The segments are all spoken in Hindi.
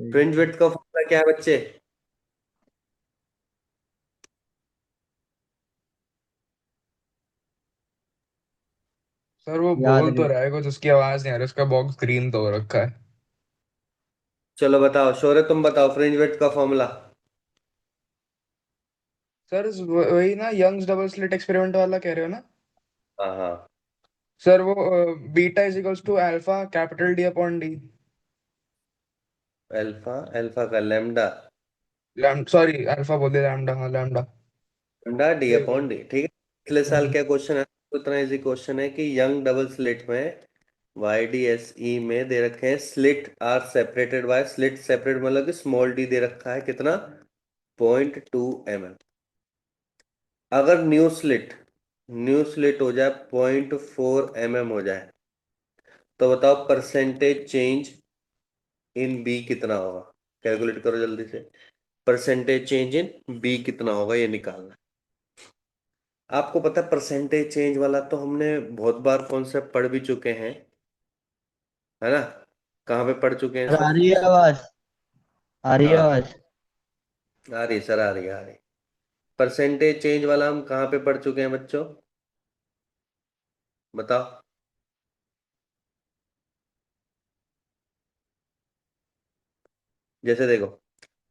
फ्रिंज विड्थ का फॉर्मूला क्या है बच्चे? सर वो याद बोल तो नहीं। रहा है कुछ, उसकी आवाज नहीं आ रही, उसका बॉक्स ग्रीन तो हो रखा है। चलो बताओ, शौर्य तुम बताओ फ्रिंज विड्थ का फॉर्मूला। सर वही ना, यंग्स डबल स्लिट एक्सपेरिमेंट वाला कह रहे हो ना? हाँ हाँ। सर वो beta is equals to alpha capital D upon D. Alpha, alpha का लैम्डा। सॉरी अल्फा बोल दिया, लैम्डा, हाँ लैम्डा। लैम्डा डी वही वही। अपॉन डी, ठीक है। पिछले साल हम्म। क्या क्वेश्चन है? उतना इजी क्वेश्चन है कि यंग डबल स्लिट में वाई डी एस ई में दे रखे हैं slit are separated by, slit separate मतलब कि स्मॉल डी दे रखा है कितना, 0.2 mm। अगर न्यू स्लिट हो जाए 0.4 mm हो जाए, तो बताओ परसेंटेज चेंज इन बी कितना होगा? कैलकुलेट करो जल्दी से। परसेंटेज चेंज इन बी कितना होगा ये निकालना है। आपको पता है परसेंटेज चेंज वाला तो हमने बहुत बार कॉन्सेप्ट पढ़ भी चुके हैं, है ना? कहाँ पे पढ़ चुके हैं सर आ सर? रही है आवाज? आ रही है हाँ आवाज? आ रही है सर, आ रही है, आ रही है। परसेंटेज चेंज वाला हम कहाँ पे पढ़ चुके हैं बच्चों? बताओ। जैसे देखो,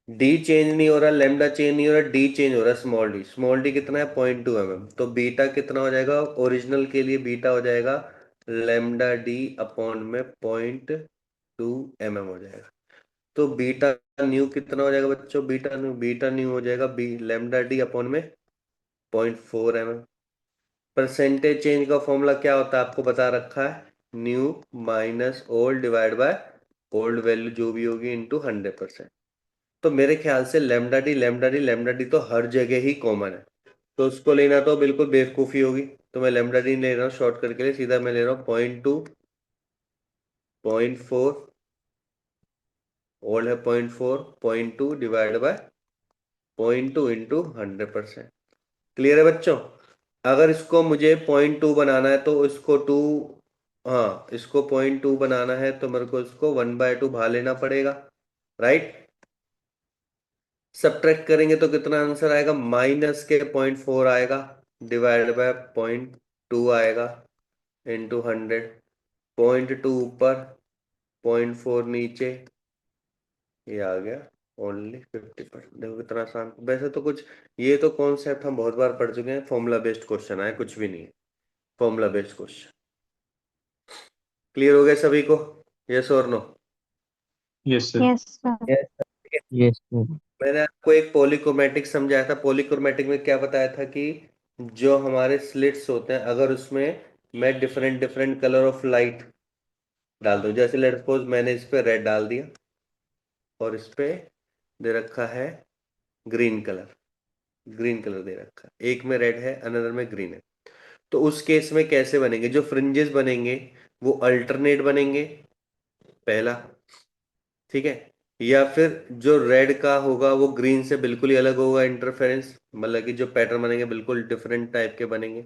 डी चेंज नहीं हो रहा, लेमडा चेंज नहीं हो रहा, डी चेंज हो रहा है, स्मॉल डी। स्मॉल डी कितना है? 0.2 mm। तो बीटा कितना हो जाएगा? ओरिजिनल के लिए बीटा हो जाएगा लेमडा डी अपॉन में 0.2 mm हो जाएगा। तो बीटा न्यू कितना हो जाएगा बच्चों? बीटा न्यू हो जाएगा बी लेमडा डी अपॉन में 0.4 mm। परसेंटेज चेंज का फॉर्मूला क्या होता है आपको बता रखा है, new minus old divide by old value जो भी होगी इंटू 100%। तो मेरे ख्याल से लेमडा डी तो हर जगह ही कॉमन है, तो उसको लेना तो बिल्कुल बेवकूफ़ी होगी। तो मैं लेमडा डी ले रहा हूँ शॉर्ट करके लिए, सीधा मैं ले रहा हूँ 0.2, 0.4, ओल्ड है 0.4, 0.2 डिवाइड बाय 0.2 इंटू 100%। क्लियर है बच्चों? अगर इसको मुझे 0.2 बनाना है तो इसको टू, हाँ इसको 0.2 बनाना है तो मेरे को इसको 1/2 भा लेना पड़ेगा, राइट? सब्ट्रैक्ट करेंगे तो कितना आंसर आएगा? माइनस के 0.4 आएगा, डिवाइड बाय 0.2 आएगा, इंटू 100। 0.2 ऊपर, 0.4 नीचे, ये आ गया ओनली 50%। देखो कितना आसान। वैसे तो कुछ, ये तो कॉन्सेप्ट हम बहुत बार पढ़ चुके हैं, फॉर्मूला बेस्ड क्वेश्चन आए, कुछ भी नहीं है। Formula based question. क्लियर हो गया सभी को? यस और no? Yes sir. Yes sir. Yes sir. मैंने आपको एक पॉलीक्रोमेटिक समझाया था। पॉलीक्रोमेटिक में क्या बताया था कि जो हमारे स्लिट्स होते हैं, अगर उसमें मैं different different colour of light डाल दूं, जैसे लेट्स सपोज मैंने इस पे रेड डाल दिया और इस पे दे रखा है ग्रीन कलर, ग्रीन कलर दे रखा है, एक में रेड है अनदर में ग्रीन है। तो उस केस में कैसे बनेंगे? जो फ्रिंजेस बनेंगे वो अल्टरनेट बनेंगे, पहला, ठीक है। या फिर जो रेड का होगा वो ग्रीन से बिल्कुल ही अलग होगा, इंटरफेरेंस मतलब कि जो पैटर्न बनेंगे बिल्कुल डिफरेंट टाइप के बनेंगे,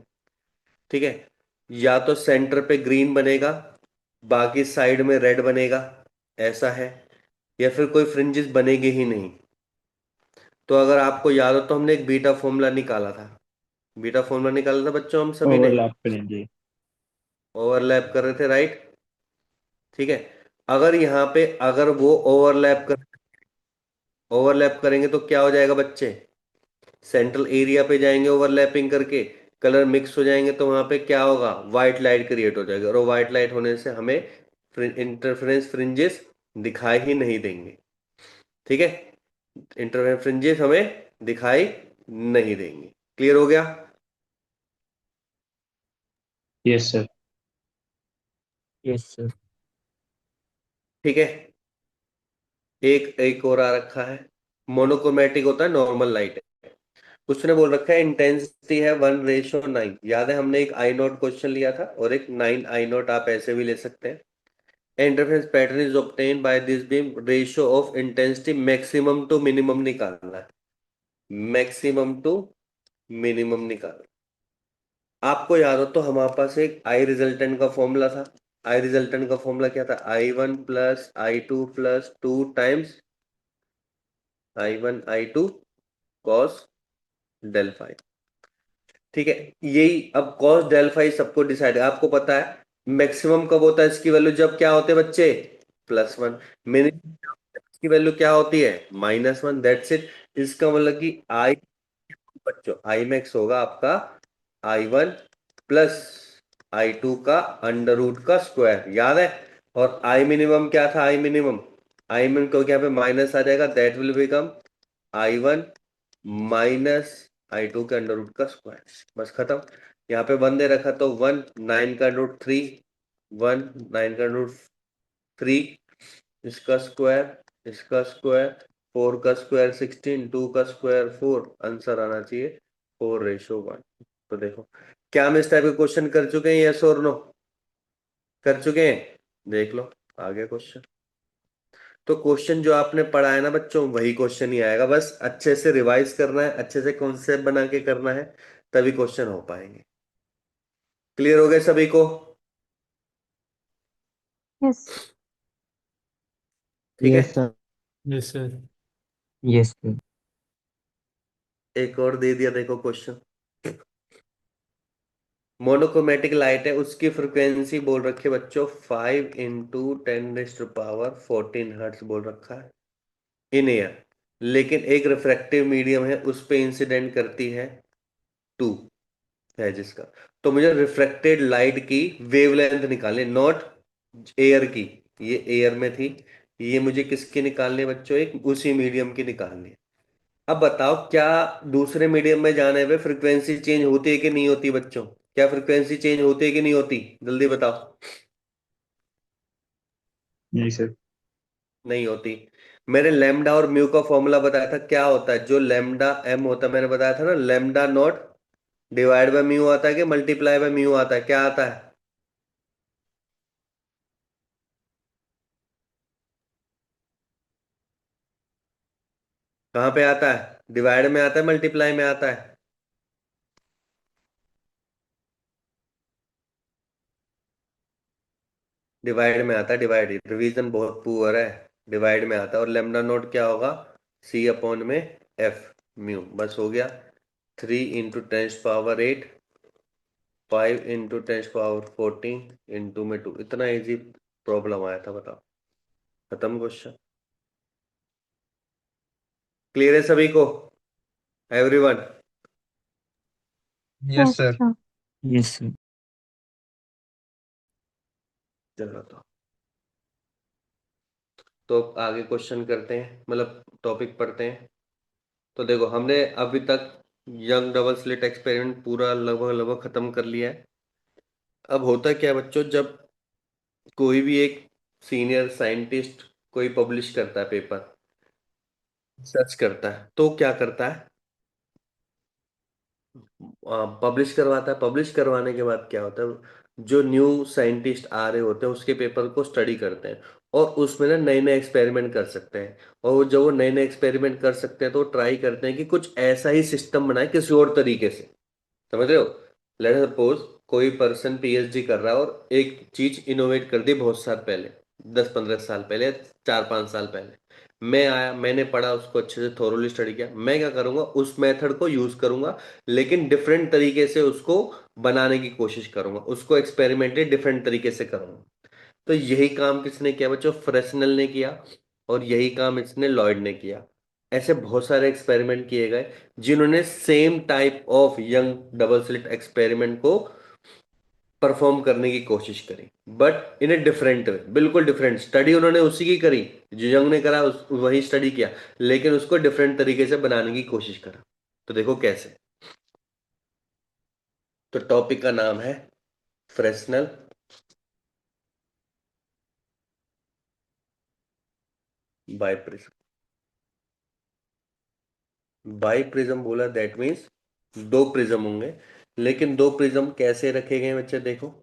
ठीक है। या तो सेंटर पे ग्रीन बनेगा, बाकी साइड में रेड बनेगा, ऐसा है। या फिर कोई फ्रिंजेस बनेगी ही नहीं। तो अगर आपको याद हो तो हमने एक बीटा फॉर्मूला निकाला था। बीटा फॉर्मूला निकाला था बच्चों हम सभी ने। ओवरलैप करेंगे। ओवरलैप कर रहे थे, राइट? ठीक है। अगर यहाँ पे अगर वो ओवरलैप करेंगे तो क्या हो जाएगा बच्चे? सेंट्रल एरिया पे जाएंगे ओवरलैपिंग करके, कलर मिक्स हो जाएंगे, तो वहां पे क्या होगा? व्हाइट लाइट क्रिएट हो जाएगा, और व्हाइट लाइट होने से हमें इंटरफेरेंस फ्रिंजेस दिखाई ही नहीं देंगे, ठीक है। इंटरफेरेंस फ्रिंजेस हमें दिखाई नहीं देंगे। क्लियर हो गया? Yes sir. Yes sir. ठीक है। एक एक और आ रखा है, मोनोक्रोमेटिक होता है, नॉर्मल लाइट है। उसने बोल रखा है इंटेंसिटी है 1:9। याद है हमने एक आई नोट क्वेश्चन लिया था, और एक 9 I0 आप ऐसे भी ले सकते हैं। Interference pattern is obtain by this beam, ratio of intensity maximum to minimum निकालना है, मैक्सिमम टू मिनिमम निकालना। आपको याद हो तो हमारे पास एक आई रिजल्टेंट का फॉर्मूला था। आई रिजल्टेंट का फॉर्मूला क्या था? I1 + I2 + 2 times I1 I2 cos del phi. ठीक है, यही अब कॉस डेल फाई सबको डिसाइड है, आपको पता है मैक्सिमम कब होता है इसकी वैल्यू, जब क्या होते हैं बच्चे, +1। मिनिमम की वैल्यू क्या होती है, -1, दैट्स इट। इसका मतलब कि आई, बच्चों आई मैक्स होगा आपका I1 प्लस I2 का अंडर रूट का स्क्वायर, याद है। और आई मिनिमम क्या था, आई मिनिमम, आई मिनिमम को यहाँ पे माइनस आ जाएगा, that will become I1 minus I2 के अंडर रूट का स्क्वायर, बस खत्म। यहाँ पे 1 दे रखा तो 1, 9 का रूट 3, 1 9 का रूट 3, इसका स्क्वायर, इसका स्क्वायर, 4 का स्क्वायर 16, 2 का स्क्वायर 4, आंसर आना चाहिए 4:1। तो देखो क्या हम इस टाइप के क्वेश्चन कर चुके हैं, यस और नो, कर चुके हैं। देख लो आगे क्वेश्चन। तो क्वेश्चन जो आपने पढ़ा है ना बच्चों, वही क्वेश्चन ही आएगा, बस अच्छे से रिवाइज करना है, अच्छे से कॉन्सेप्ट बना के करना है, तभी क्वेश्चन हो पाएंगे। क्लियर हो गए सभी को? यस ठीक है, Yes, sir. Yes, sir. Yes, sir. एक और दे दिया, देखो क्वेश्चन। मोनोक्रोमेटिक लाइट है, उसकी फ्रिक्वेंसी बोल रखी है बच्चों 5 × 10⁻14 हर्ट्ज बोल रखा है इन एयर, लेकिन एक रिफ्रैक्टिव मीडियम है, उस पे इंसिडेंट करती है 2 है जिसका। तो मुझे रिफ्लेक्टेड लाइट की वेवलेंथ निकालनी, नॉट एयर की, ये एयर में थी, ये मुझे किसकी निकालनी है बच्चों, एक उसी मीडियम की निकालनी है। अब बताओ क्या दूसरे मीडियम में जाने पे फ्रीक्वेंसी चेंज होती है कि नहीं होती बच्चों, क्या फ्रीक्वेंसी चेंज होती है कि नहीं होती, जल्दी बताओ। नहीं सर। नहीं होती। मैंने लैम्डा और म्यू का फॉर्मूला बताया था, क्या होता है जो लैम्डा एम होता है, मैंने बताया था ना, lambda naught divide by mu आता है कि मल्टीप्लाई बाय म्यू आता है, क्या आता है, कहाँ पे आता है, डिवाइड में आता है मल्टीप्लाई में आता है, डिवाइड में आता है, डिवाइड, रिवीजन बहुत पुअर है, डिवाइड में आता है। और लेमडा नोट क्या होगा, C अपॉन में F म्यू, बस हो गया। 3 × 10⁻8, 5 × 10⁻14 इंटू में 2, इतना इजी प्रॉब्लम आया था, बताओ, खत्म क्वेश्चन। क्लियर है सभी को, everyone? Yes yes sir. Sir Yes, sir. चलो तो आगे क्वेश्चन करते हैं, मतलब टॉपिक पढ़ते हैं। तो देखो हमने अभी तक यंग डबल स्लिट एक्सपेरिमेंट पूरा लगभग लगभग खत्म कर लिया है। अब होता क्या है बच्चों, जब कोई भी एक सीनियर साइंटिस्ट कोई पब्लिश करता है पेपर, सर्च करता है, तो क्या करता है, पब्लिश करवाता है। पब्लिश करवाने के बाद क्या होता है, जो न्यू साइंटिस्ट आ रहे होते हैं उसके पेपर को स्टडी करते हैं, और उसमें ना नए नए एक्सपेरिमेंट कर सकते हैं। और जब वो नए नए एक्सपेरिमेंट कर सकते हैं तो ट्राई करते हैं कि कुछ ऐसा ही सिस्टम बनाए किसी और तरीके से, समझ रहे हो। लेट सपोज कोई पर्सन PhD कर रहा है और एक चीज इनोवेट कर दी बहुत साल पहले, 10-15 साल पहले, 4-5 साल पहले, मैं आया, मैंने पढ़ा उसको अच्छे से थोरोली स्टडी किया, मैं क्या करूंगा, उस मेथड को यूज करूंगा, लेकिन डिफरेंट तरीके से उसको बनाने की कोशिश करूंगा, उसको एक्सपेरिमेंटेड डिफरेंट तरीके से करूंगा। तो यही काम किसने किया बच्चों, फ्रेस्नेल ने किया, और यही काम इसने लॉयड ने किया। ऐसे बहुत सारे एक्सपेरिमेंट किए गए जिन्होंने same type of young double slit experiment को परफॉर्म करने की कोशिश करी, but in a different way, बिल्कुल डिफरेंट स्टडी उन्होंने उसी की करी जो यंग ने करा, वही स्टडी किया, लेकिन उसको डिफरेंट तरीके से बनाने की कोशिश करा। तो देखो कैसे। तो टॉपिक का नाम है फ्रेस्नेल बाइप्रिज्म। बाइप्रिज्म बोला दैट मीन्स दो प्रिज्म होंगे, लेकिन दो प्रिज्म कैसे रखे गए बच्चे, देखो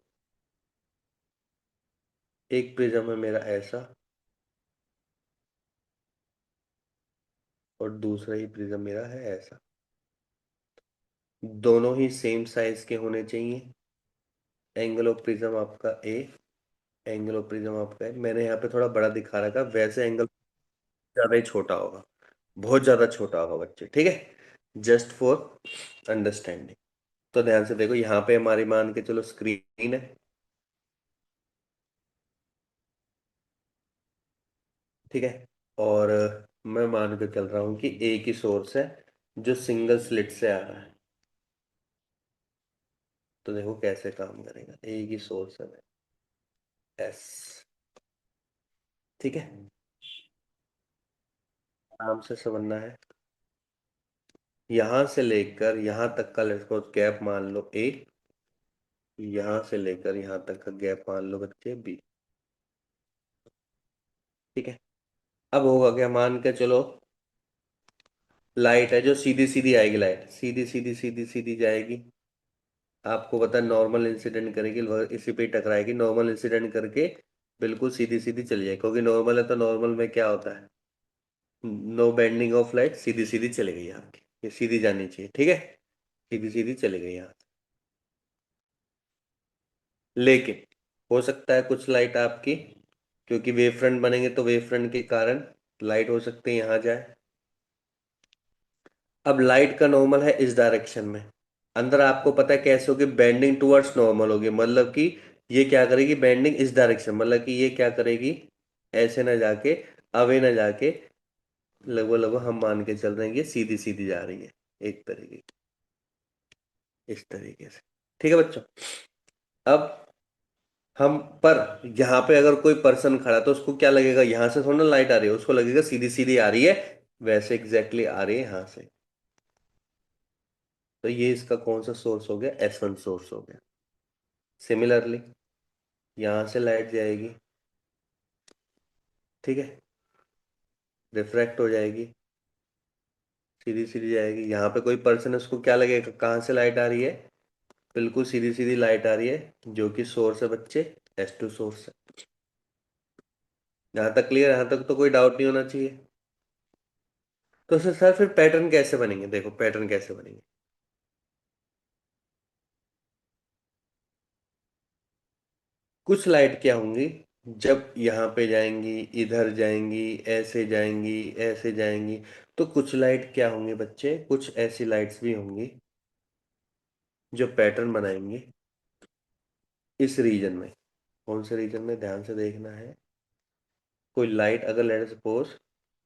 एक प्रिज्म है मेरा ऐसा, और दूसरा ही प्रिज्म मेरा है ऐसा, दोनों ही सेम साइज के होने चाहिए। एंगल ऑफ प्रिज्म आपका ए, एंगल ऑफ प्रिज्म आपका है, मैंने यहाँ पे थोड़ा बड़ा दिखा रखा, वैसे एंगल ज्यादा ही छोटा होगा। बहुत ज्यादा छोटा होगा बच्चे, ठीक है, जस्ट फॉर अंडरस्टैंडिंग। तो ध्यान से देखो, यहाँ पे हमारी मान के चलो स्क्रीन है, ठीक है, और मैं मान के चल रहा हूं कि एक ही सोर्स है जो सिंगल स्लिट से आ रहा है। तो देखो कैसे काम करेगा, एक ही सोर्स है एस, ठीक है, आराम से समझना है। यहां से लेकर यहां तक का लेट्स सपोज गैप मान लो ए, यहां से लेकर यहां तक का गैप मान लो बच्चे बी, ठीक है। अब होगा क्या, मान के चलो लाइट है जो सीधी सीधी आएगी, लाइट सीधी सीधी सीधी सीधी जाएगी, आपको पता है नॉर्मल इंसिडेंट करेगी, इसी पे ही टकराएगी, नॉर्मल इंसिडेंट करके बिल्कुल सीधी सीधी चली जाएगी, क्योंकि नॉर्मल है तो नॉर्मल में क्या होता है, नो बेंडिंग ऑफ लाइट, सीधी सीधी चली गई आपकी, ये सीधी जानी चाहिए, ठीक है, सीधी सीधी चली गई यहाँ। लेकिन हो सकता है कुछ लाइट आपकी, क्योंकि वेव फ्रंट बनेंगे तो वेव फ्रंट के कारण लाइट हो सकती है यहाँ जाए। अब लाइट का नॉर्मल है इस डायरेक्शन में, अंदर आपको पता है कैसे होगी, बेंडिंग टुवर्ड्स नॉर्मल होगी, मतलब कि ये क्या करेगी, बेंडिंग इस डायरेक्शन, मतलब कि ये क्या करेगी, ऐसे ना जाके, अवे ना जाके, लगभग लगभग हम मान के चल रहे हैं कि सीधी सीधी जा रही है एक तरीके की, इस तरीके से, ठीक है बच्चों। अब हम पर यहाँ पे अगर कोई पर्सन खड़ा तो उसको क्या लगेगा, यहाँ से थोड़ा ना लाइट आ रही है, उसको लगेगा सीधी सीधी आ रही है, वैसे एग्जैक्टली आ रही है यहाँ से। तो ये इसका कौन सा सोर्स हो गया, S1 सोर्स हो गया। सिमिलरली यहां से लाइट जाएगी, ठीक है, रिफ्रैक्ट हो जाएगी, सीधी सीधी जाएगी, यहाँ पे कोई पर्सन है उसको क्या लगेगा, कहाँ से लाइट आ रही है, बिल्कुल सीधी सीधी लाइट आ रही है, जो कि सोर्स है बच्चे S2 सोर्स है। यहाँ तक क्लियर, यहाँ तक तो कोई डाउट नहीं होना चाहिए। तो सर फिर पैटर्न कैसे बनेंगे, देखो पैटर्न कैसे बनेंगे, कुछ लाइट क्या होंगी, जब यहाँ पे जाएंगी, इधर जाएंगी, ऐसे जाएंगी, ऐसे जाएंगी, तो कुछ लाइट क्या होंगे बच्चे, कुछ ऐसी लाइट्स भी होंगी जो पैटर्न बनाएंगे इस रीजन में। कौन से रीजन में, ध्यान से देखना है। कोई लाइट अगर लेट सपोज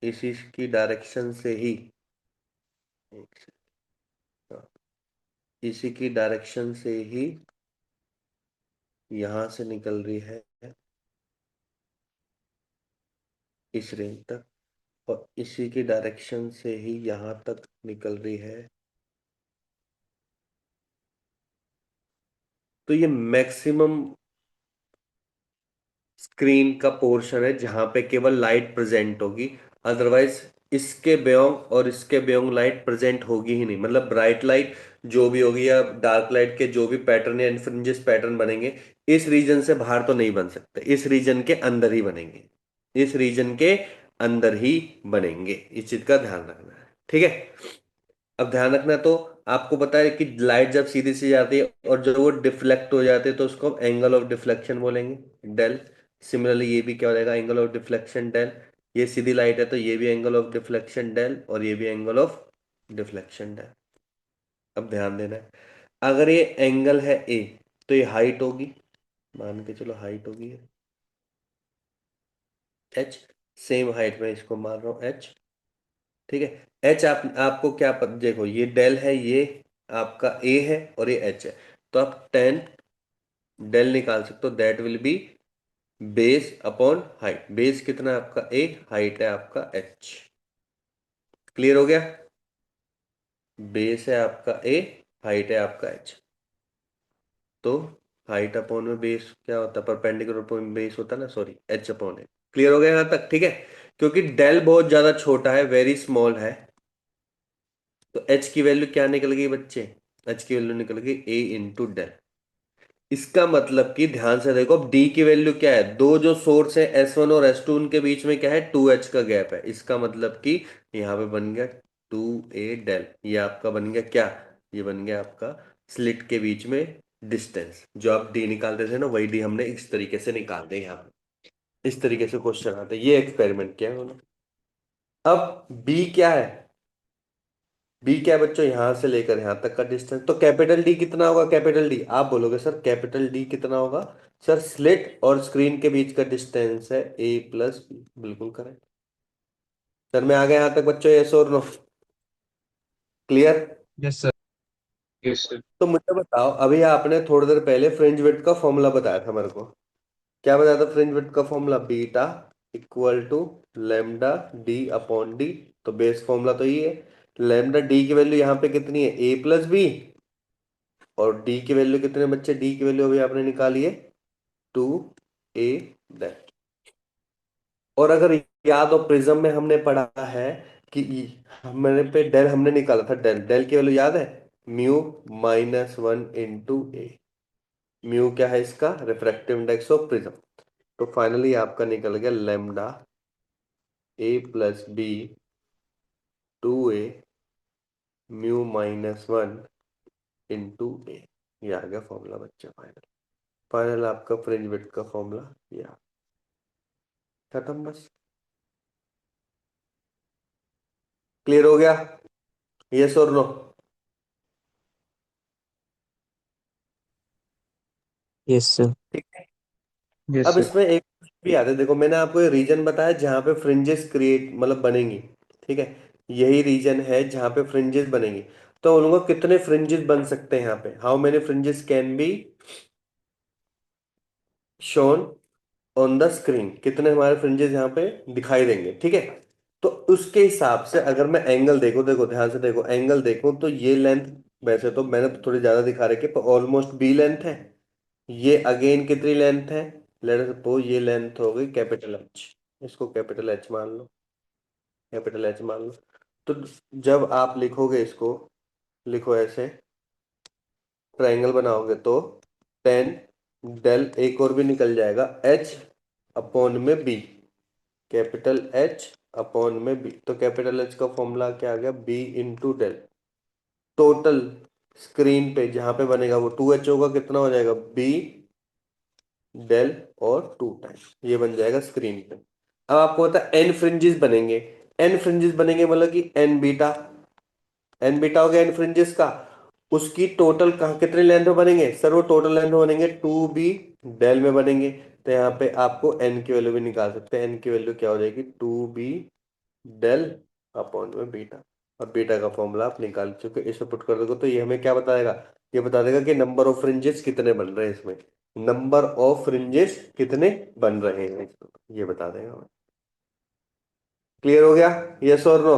इसी की डायरेक्शन से ही, एक सेकंड, हाँ, इसी की डायरेक्शन से ही यहां से निकल रही है इस रेंज तक, और इसी की डायरेक्शन से ही यहां तक निकल रही है, तो ये मैक्सिमम स्क्रीन का पोर्शन है जहां पे केवल लाइट प्रेजेंट होगी, अदरवाइज इसके बियोंग और इसके बियोंग लाइट प्रेजेंट होगी ही नहीं, मतलब ब्राइट लाइट जो भी होगी या डार्क लाइट के जो भी पैटर्न या इनफ्रिंजेस पैटर्न बनेंगे, इस रीजन से बाहर तो नहीं बन सकते, इस रीजन के अंदर ही बनेंगे, इस रीजन के अंदर ही बनेंगे, इस चीज का ध्यान रखना है, ठीक है। अब ध्यान रखना, तो आपको पता है कि लाइट जब सीधी सी जाती है और जब वो डिफ्लेक्ट हो जाते हैं तो उसको हम एंगल ऑफ डिफ्लेक्शन बोलेंगे, डेल। सिमिलरली ये भी क्या हो जाएगा, एंगल ऑफ डिफ्लेक्शन डेल। ये सीधी लाइट है तो ये भी एंगल ऑफ डिफ्लेक्शन डेल, और ये भी एंगल ऑफ डिफ्लेक्शन डेल। अब ध्यान देना है, अगर ये एंगल है ए तो ये हाइट होगी, मान के चलो हाइट होगी एच, सेम हाइट में इसको मान रहा हूँ एच, ठीक है। एच आपको क्या देखो ये डेल है, ये आपका ए है और ये एच है, तो आप टेन डेल निकाल सकते हो, that will be base upon height, base कितना है आपका ए, हाइट है आपका एच, क्लियर हो गया। बेस है आपका ए, हाइट है आपका एच, तो हाइट अपॉन में बेस क्या होता है, परपेंडिकुलर अपॉन बेस होता है ना, सॉरी एच अपॉन ए, क्लियर हो गया यहाँ तक, ठीक है। क्योंकि डेल बहुत ज्यादा छोटा है, वेरी स्मॉल है, तो एच की वैल्यू क्या निकल गई बच्चे, एच की वैल्यू निकल गई ए इंटू डेल। इसका मतलब कि ध्यान से देखो, अब डी की वैल्यू क्या है, दो जो सोर्स है S1 और S2 उनके बीच में क्या है, 2h का गैप है, इसका मतलब कि यहाँ पे बन गया 2a डेल, ये आपका बन गया क्या, ये बन गया आपका स्लिट के बीच में डिस्टेंस, जो आप डी निकालते थे ना वही डी हमने इस तरीके से निकाल दे, यहाँ पे इस तरीके से क्वेश्चन आते हैं, ये एक्सपेरिमेंट किया है उन्होंने। अब बी क्या है? बी क्या है बच्चों? यहां से लेकर यहां तक का डिस्टेंस। तो कैपिटल डी कितना होगा? कैपिटल डी आप बोलोगे सर कैपिटल डी कितना होगा? सर स्लिट और स्क्रीन के बीच का डिस्टेंस है ए प्लस बी। बिल्कुल करेक्ट सर। मैं आ गया यहां तक बच्चों, यस और no? Clear? Yes sir. Yes, sir. तो मुझे बताओ, अभी आपने थोड़ी देर पहले फ्रिंज विड्थ का फॉर्मूला बताया था मेरे को। क्या बताया था फ्रिंज विड्थ का formula? Beta equal to lambda D upon D. तो बेस फॉर्मूला तो ये है। लेमडा डी की वैल्यू यहाँ पे कितनी है? A plus B. और डी की वैल्यू कितने बच्चे? डी की वैल्यू अभी आपने निकाली है 2a डेल। और अगर याद हो प्रिज्म में हमने पढ़ा है कि मैंने पे डेल हमने निकाला था। डेल डेल की वैल्यू याद है? म्यू -1 इंटू ए। म्यू क्या है इसका? Refractive index of prism. तो फाइनली आपका निकल गया lambda A plus B 2a mu -1 into A. ये आ गया फॉर्मूला बच्चे। फाइनल फाइनल आपका फ्रिंज विड्थ का फॉर्मूला ये खत्म बस। क्लियर हो गया? यस और नो? Yes, sir. ठीक है। Yes, अब sir. इसमें एक भी आता है, देखो मैंने आपको ये रीजन बताया जहां पे फ्रिंजेस क्रिएट मतलब बनेंगी। ठीक है, यही रीजन है जहां पे फ्रिंजेस बनेंगी। तो उन लोगों को कितने फ्रिंजेस बन सकते हैं यहाँ पे? How many fringes can be shown on the screen? कितने हमारे फ्रिंजेस यहाँ पे दिखाई देंगे? ठीक है। तो उसके हिसाब से अगर मैं एंगल देखो, देखो ध्यान से देखो, एंगल देखो तो ये लेंथ, वैसे तो मैंने तो थोड़ी ज्यादा दिखा रखी है पर ऑलमोस्ट बी लेंथ है। ये अगेन कितनी लेंथ है? लेट अस सपोज ये लेंथ हो गई कैपिटल एच। इसको कैपिटल एच मान लो, कैपिटल एच मान लो। तो जब आप लिखोगे इसको, लिखो ऐसे, ट्रायंगल बनाओगे तो 10 डेल एक और भी निकल जाएगा एच अपॉन में बी। कैपिटल एच अपॉन में बी। तो कैपिटल एच का फॉर्मूला क्या आ गया? B into del. Total screen पे जहां पे बनेगा वो 2h होगा। कितना हो जाएगा? बी डेल और 2 टाइम्स ये बन जाएगा स्क्रीन पे। अब आपको पता है एन फ्रिंजेस बनेंगे। एन फ्रिंजेस बनेंगे मतलब कि एन बीटा। एन बीटा हो गया एन फ्रिंजेस का। उसकी टोटल कहाँ कितने लेंथ में बनेंगे? सर वो टोटल लेंथ में बनेंगे 2b डेल में बनेंगे। तो यहाँ पे आपको एन की वैल्यू भी निकाल सकते हैं। एन की वैल्यू क्या हो जाएगी? 2b डेल अपॉन में बीटा। और बीटा का फॉर्मूला आप निकाल चुके, इसमें पुट कर दोगे तो ये हमें क्या बताएगा? ये बता देगा कि नंबर ऑफ फ्रिंजेस कितने बन रहे हैं इसमें। नंबर ऑफ फ्रिंजेस कितने बन रहे हैं ये बता देगा हमें। क्लियर हो गया? यस और नो?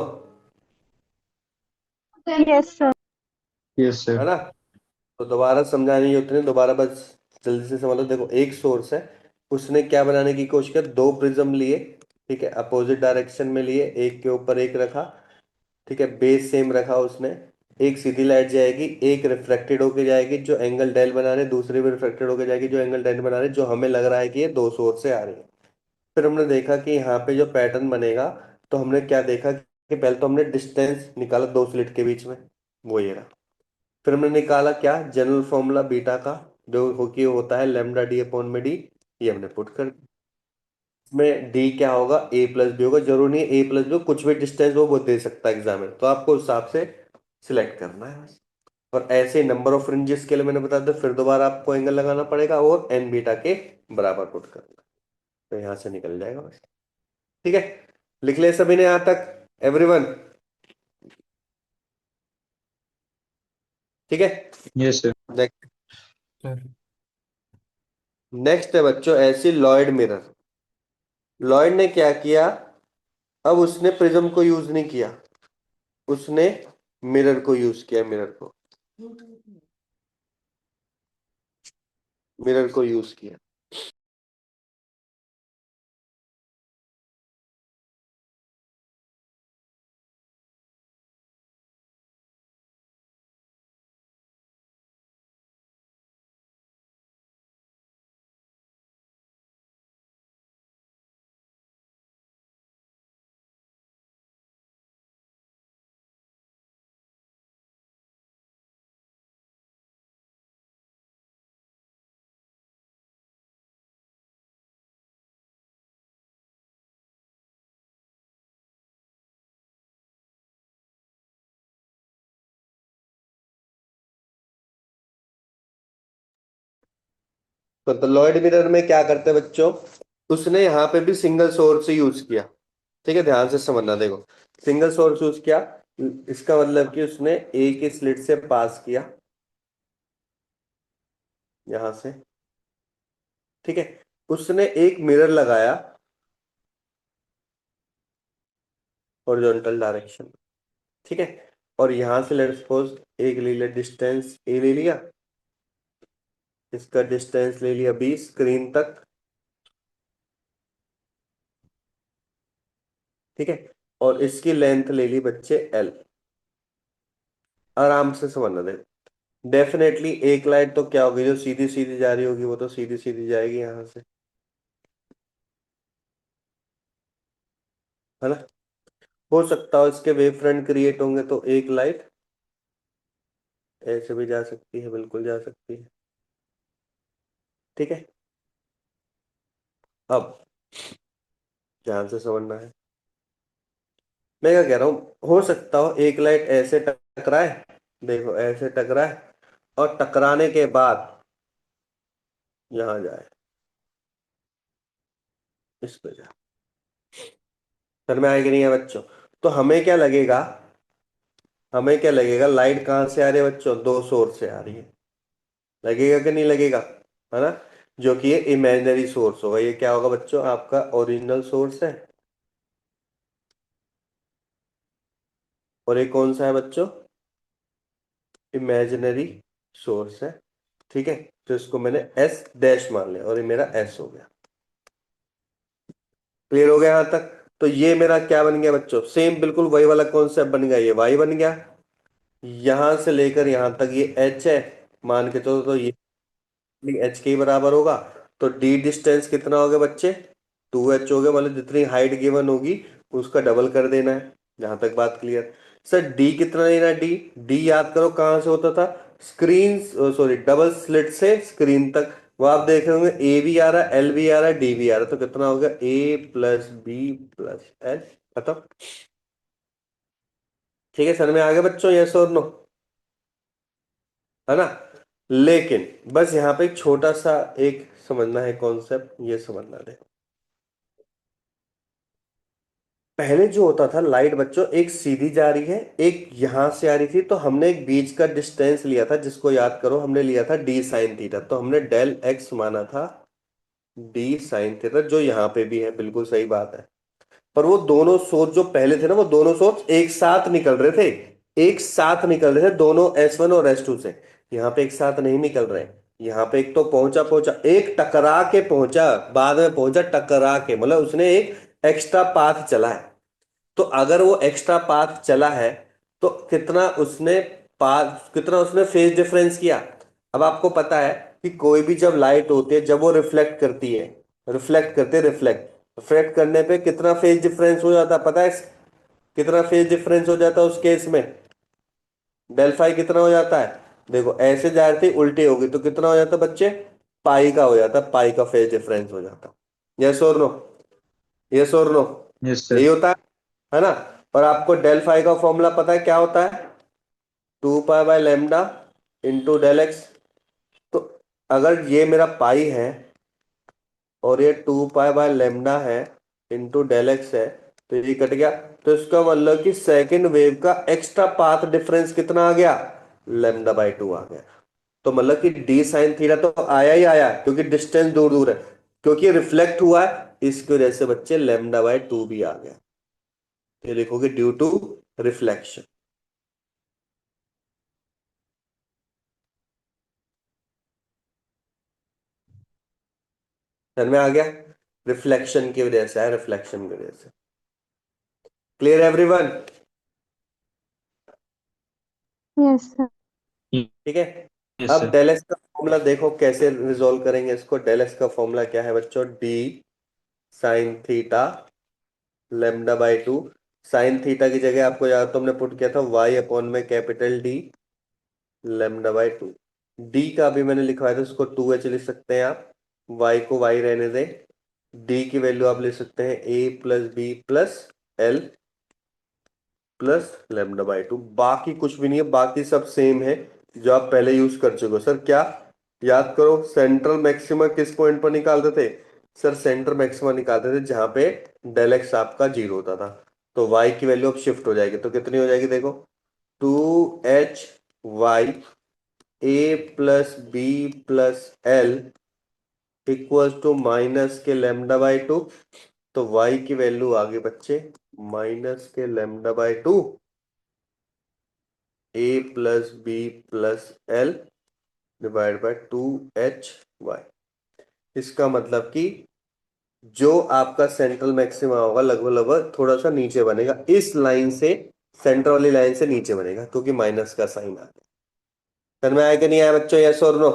Yes, sir. Yes, है sir. ना? तो दोबारा समझाने की उतने, दोबारा बस जल्दी से समझ लो। देखो एक सोर्स है, उसने क्या बनाने की कोशिश की? दो प्रिज्म लिए। ठीक है, अपोजिट डायरेक्शन में लिए, एक के ऊपर एक रखा। ठीक है, बेस सेम रखा उसने। एक सीधी लाइट जाएगी, एक रिफ्लेक्टेड होके जाएगी जो एंगल डेल बना रहे, दूसरी भी रिफ्लेक्टेड होके जाएगी जो एंगल डेल बना रहे, जो हमें लग रहा है कि ये दो सोर्स से आ रही है। फिर हमने देखा कि यहाँ पे जो पैटर्न बनेगा, तो हमने क्या देखा कि पहले तो हमने डिस्टेंस निकाला दो स्लिट के बीच में, वो ये रहा। फिर हमने निकाला क्या? जनरल फॉर्मूला बीटा का, जो हो कि होता है लेमडा डी अपॉन में डी। ये हमने पुट कर दिया। इसमें डी क्या होगा? ए प्लस बी होगा। जरूरी नहीं ए प्लस बी, कुछ भी डिस्टेंस हो वो दे सकता है एग्जामिनर, तो आपको उस हिसाब से सिलेक्ट करना है बस। और ऐसे नंबर ऑफ फ्रिंजेस के लिए मैंने बता दिया, फिर दोबारा आपको एंगल लगाना पड़ेगा और एन बीटा के बराबर पुट करना। तो यहां से निकल जाएगा बस। ठीक है, लिख ले सभी ने यहां तक? एवरीवन? ठीक है। Yes, sir. Next, sir next है बच्चों ऐसी लॉयड मिरर। लॉयड ने क्या किया? अब उसने प्रिज्म को यूज नहीं किया, उसने मिरर को यूज किया। मिरर को, मिरर को यूज किया। तो लॉयड मिरर में क्या करते हैं बच्चों, उसने यहाँ पे भी सिंगल सोर्स यूज किया। ठीक है, ध्यान से समझना, देखो सिंगल सोर्स यूज किया, इसका मतलब कि उसने एक ही स्लिट से पास किया यहां से। ठीक है, उसने एक मिरर लगाया हॉरिजॉन्टल डायरेक्शन। ठीक है, और यहां से लेट्स सपोज एक ले लिया डिस्टेंस ए ले लिया, इसका डिस्टेंस ले लिया बी स्क्रीन तक। ठीक है, और इसकी लेंथ ले ली बच्चे एल। आराम से समझना, देखो डेफिनेटली एक लाइट तो क्या होगी, जो सीधी सीधी जा रही होगी वो तो सीधी सीधी जाएगी यहां से, है ना। हो सकता हो इसके वेव फ्रंट क्रिएट होंगे तो एक लाइट ऐसे भी जा सकती है, बिल्कुल जा सकती है। ठीक है, अब ध्यान से समझना है, मैं क्या कह रहा हूं, हो सकता हो एक लाइट ऐसे टकराए, देखो ऐसे टकराए, और टकराने के बाद यहां जाए, इस पे जाए। सर में आएगी नहीं है बच्चों, तो हमें क्या लगेगा, लाइट कहाँ से आ रही है बच्चों, दो सोर्स से आ रही है, लगेगा कि नहीं लगेगा, है ना। जो कि ये इमेजिनरी सोर्स होगा, ये क्या होगा बच्चों, आपका ओरिजिनल सोर्स है, और ये कौन सा है बच्चों, इमेजिनरी सोर्स है। ठीक है, तो इसको मैंने एस डैश मान लिया और ये मेरा एस हो गया। क्लियर हो गया यहां तक। तो ये मेरा क्या बन गया बच्चों, सेम बिल्कुल वही वाला कॉन्सेप्ट बन गया, ये वाई बन गया, यहां से लेकर यहां तक ये एच है, मान के चलो, तो ये एच के ही बराबर होगा। तो डी डिस्टेंस कितना हो गया बच्चे, 2h हो गया, मतलब जितनी हाइट गिवन होगी उसका डबल कर देना है। जहां तक बात क्लियर। सर डी कितना लेना है, डी डी याद करो कहां से होता था, स्क्रीन, सॉरी डबल स्लिट से स्क्रीन तक। वो आप देख रहे होंगे ए भी आ रहा है, एल भी आ रहा है, डी भी आ रहा है, तो कितना हो गया, ए प्लस बी प्लस एल, खत्म। ठीक है, सर में आ गया बच्चों, यस और नो, है ना। लेकिन बस यहाँ पे एक छोटा सा एक समझना है कॉन्सेप्ट, ये समझना है। पहले जो होता था लाइट बच्चों, एक सीधी जा रही है, एक यहां से आ रही थी, तो हमने एक बीच का डिस्टेंस लिया था, जिसको याद करो हमने लिया था डी साइन थीटा, तो हमने डेल एक्स माना था डी साइन थीटा, जो यहाँ पे भी है, बिल्कुल सही बात है। पर वो दोनों सोर्स जो पहले थे ना, वो दोनों सोर्स एक साथ निकल रहे थे, एक साथ निकल रहे थे दोनों S1 और S2 से। यहाँ पे एक साथ नहीं निकल रहे हैं, यहाँ पे एक तो पहुंचा पहुंचा, एक टकरा के पहुंचा, बाद में पहुंचा टकरा के, मतलब उसने एक एक्स्ट्रा पाथ चला है। तो अगर वो एक्स्ट्रा पाथ चला है तो कितना उसने फेज डिफरेंस किया। अब आपको पता है कि कोई भी जब लाइट होती है, जब वो रिफ्लेक्ट करती है, रिफ्लेक्ट करने पे कितना फेज डिफरेंस हो जाता है पता है, कितना फेज डिफरेंस हो जाता है उस केस में, डेल्फाई कितना हो जाता है। देखो ऐसे जा रही थी, उल्टी होगी तो कितना हो जाता बच्चे, पाई का हो जाता, पाई का फेज डिफरेंस हो जाता। यस और नो, यस और नो, Yes, यही sir. होता है ना। और आपको डेल फाई का फॉर्मूला पता है क्या होता है, 2 pi by lambda into del X. तो अगर ये मेरा पाई है और ये 2 पाई बाय लैम्डा है इंटू डेल एक्स है, तो ये कट गया, तो इसका मतलब कि सेकंड वेव का एक्स्ट्रा पाथ डिफरेंस कितना आ गया, λ/2 आ गया। तो मतलब कि डी साइन थीटा तो आया ही आया, क्योंकि डिस्टेंस दूर दूर है, क्योंकि रिफ्लेक्ट हुआ है, इसकी वजह से बच्चे λ/2 भी आ गया। ये लिखोगे ड्यू टू रिफ्लेक्शन। समझ में आ गया, रिफ्लेक्शन की वजह से है, रिफ्लेक्शन की वजह से। Clear everyone. Yes, sir. ठीक है, Yes, अब sir. डेल एक्स का फॉर्मूला देखो कैसे रिजोल्व करेंगे इसको। डेल एक्स का फॉर्मूला क्या है बच्चों, D sine theta λ/2। Sine theta की जगह आपको याद तो हमने पुट किया था y/कैपिटल D λ/2। डी का भी मैंने लिखवाया था, उसको 2h लिख सकते हैं आप, y को y रहने दें, डी की वैल्यू आप लिख सकते हैं a plus B plus L plus λ/2। बाकी कुछ भी नहीं है, बाकी सब सेम है जो आप पहले यूज कर चुके हो। सर क्या, याद करो सेंट्रल मैक्सिमा किस पॉइंट पर निकालते थे सर? सेंट्रल मैक्सिमा निकालते थे जहां पे डेल एक्स आपका जीरो होता था। तो y की वैल्यू अब शिफ्ट हो जाएगी, तो कितनी हो जाएगी देखो, 2hy a plus B plus L equals to minus K lambda by two. तो y की वैल्यू आ गई बच्चे minus K lambda by two a plus B plus L divide by 2hy। इसका मतलब कि जो आपका सेंट्रल मैक्सिमा होगा लगभग लगभग थोड़ा सा नीचे बनेगा, इस लाइन से, सेंटर वाली लाइन से नीचे बनेगा, क्योंकि माइनस का साइन आ गया। समझ में आया कि नहीं आया बच्चों? यस और नो?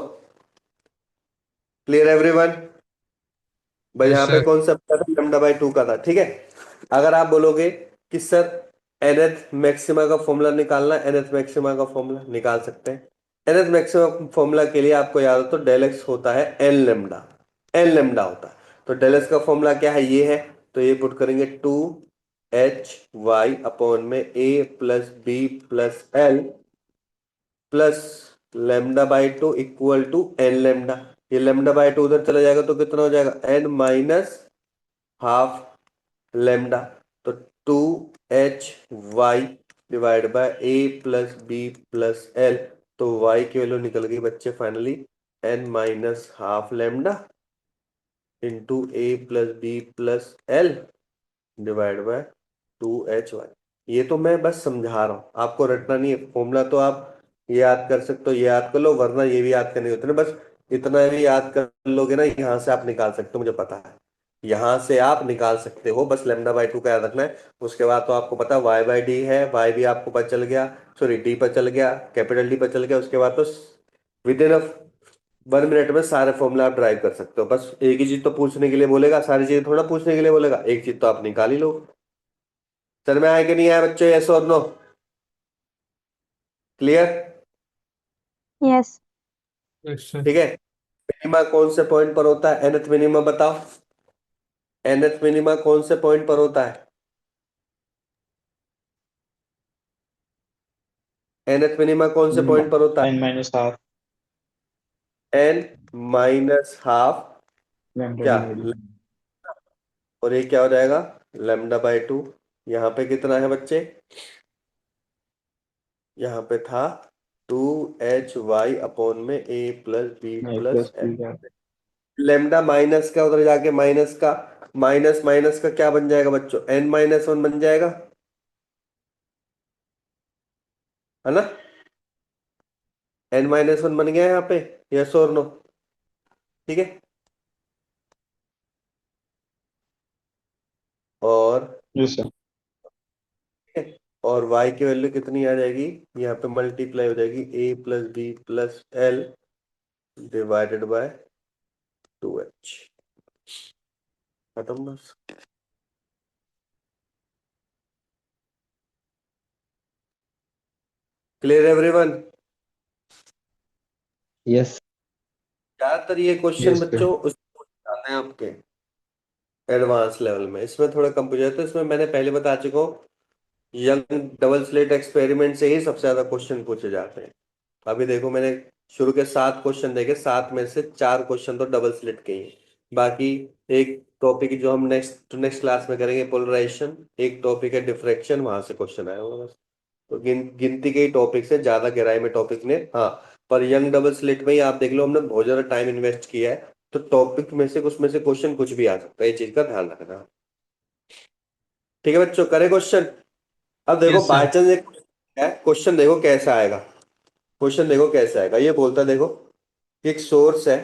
Clear everyone? भाई यस यहाँ पे सर। कौन सा लेमडा बाई टू का था, ठीक है। अगर आप बोलोगे कि सर nth मैक्सिमा का फॉर्मूला निकालना, nth मैक्सिमा का फॉर्मूला निकाल सकते हैं। nth मैक्सिमा फॉर्मूला के लिए आपको याद हो तो डेल एक्स होता है एन लेमडा, एन लेमडा होता है। तो डेल एक्स का फॉर्मूला क्या है, ये है। तो ये पुट करेंगे 2hy अपॉन में a plus B plus L plus lambda by two equal to N lambda. ये लेमडा बाई टू उधर चला जाएगा तो कितना हो जाएगा, एन माइनस हाफ लेमडा। तो 2hy divide by a plus B plus L. तो y की वैल्यू निकल गई बच्चे finally n minus half lambda into a plus B plus L divide by 2hy। ये तो मैं बस समझा रहा हूं, आपको रटना नहीं है। फॉर्मूला तो आप ये याद कर सकते हो, ये याद कर लो, वरना ये भी याद करने होते ना। बस इतना भी याद कर लोगे ना, यहां से आप निकाल सकते हो, मुझे पता है यहां से आप निकाल सकते हो। बस लेमडा बाई टू का याद रखना है। उसके बाद तो आपको पता है वाई बाई डी है, वाई भी आपको पता चल गया, सॉरी डी पर चल गया, कैपिटल डी पर चल गया। उसके बाद तो विद इन 1 मिनट में सारे फॉर्मूला आप ड्राइव कर सकते हो। बस एक ही चीज तो पूछने के लिए बोलेगा, सारी चीजें थोड़ा पूछने के लिए बोलेगा, एक चीज तो आप निकाल ही लो। सर में आया कि नहीं आया बच्चों, यस और no? Clear? Yes. Yes sir. ठीक है। मिनिमा कौन से पॉइंट पर होता है, एनथ मिनिमा बताओ, एनथ मिनिमा कौन से पॉइंट पर होता है? एनथ मिनिमा कौन से पॉइंट पर होता n minus half है? एन माइनस हाफ lambda क्या, divided और ये क्या हो जाएगा, लेमडा बाई टू। यहाँ पे कितना है बच्चे, यहाँ पे था 2hy अपॉन में a plus B by a plus plus b L. का लेमडा माइनस का उधर जाके माइनस का, माइनस माइनस का क्या बन जाएगा बच्चों, n माइनस वन बन जाएगा, है ना? n माइनस वन बन गया यहाँ पे, यस और नो? ठीक है। और yes sir ठीक है, और y की वैल्यू कितनी आ जाएगी, यहाँ पे मल्टीप्लाई हो जाएगी a plus B plus L divided by 2h। खत्म बस। Clear everyone? yes ज्यादातर ये क्वेश्चन yes sir बच्चों उस आते हैं आपके एडवांस लेवल में, इसमें थोड़ा कम पूछा जाता है। इसमें मैंने पहले बता चुका हूँ, यंग डबल स्लिट एक्सपेरिमेंट से ही सबसे ज्यादा क्वेश्चन पूछे जाते हैं। अभी देखो मैंने शुरू के 7 क्वेश्चन देखे, 7 में से 4 क्वेश्चन तो डबल स्लिट के ही हैं। बाकी एक टॉपिक जो हम नेक्स्ट क्लास में करेंगे पोलराइजेशन, एक टॉपिक है डिफ्रैक्शन, वहां से क्वेश्चन आया होगा बस। तो गिनती के ही टॉपिक से, ज्यादा गहराई में टॉपिक ने, हाँ। पर यंग डबल स्लिट में ही आप देख लो हमने बहुत ज्यादा टाइम इन्वेस्ट किया है, तो टॉपिक में से उसमें से क्वेश्चन कुछ भी आ सकता है, ये चीज का ध्यान रखना। ठीक है बच्चों, करे क्वेश्चन? अब देखो यस बाय सर। चांस एक है क्वेश्चन, देखो कैसा आएगा। क्वेश्चन देखो कैसे आएगा, ये बोलता है देखो कि एक सोर्स है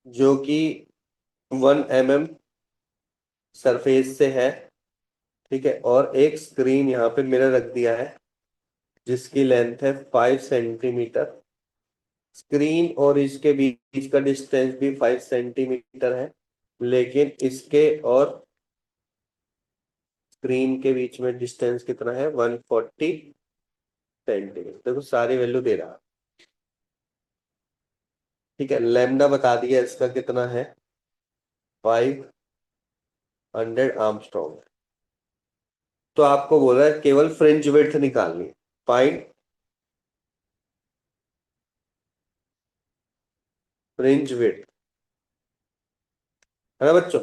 जो कि 1 mm सरफेस से है, ठीक है, और एक स्क्रीन यहाँ पे मिरर रख दिया है जिसकी लेंथ है 5 सेंटीमीटर। स्क्रीन और इसके बीच का डिस्टेंस भी 5 सेंटीमीटर है, लेकिन इसके और स्क्रीन के बीच में डिस्टेंस कितना है, 140 सेंटीमीटर। देखो सारी वैल्यू दे रहा है, ठीक है। लैम्डा बता दिया इसका कितना है, 500 आर्मस्ट्रॉन्ग। तो आपको बोला है केवल फ्रिंज विड्थ निकालनी है, फाइंड फ्रिंज विड्थ, है ना बच्चों।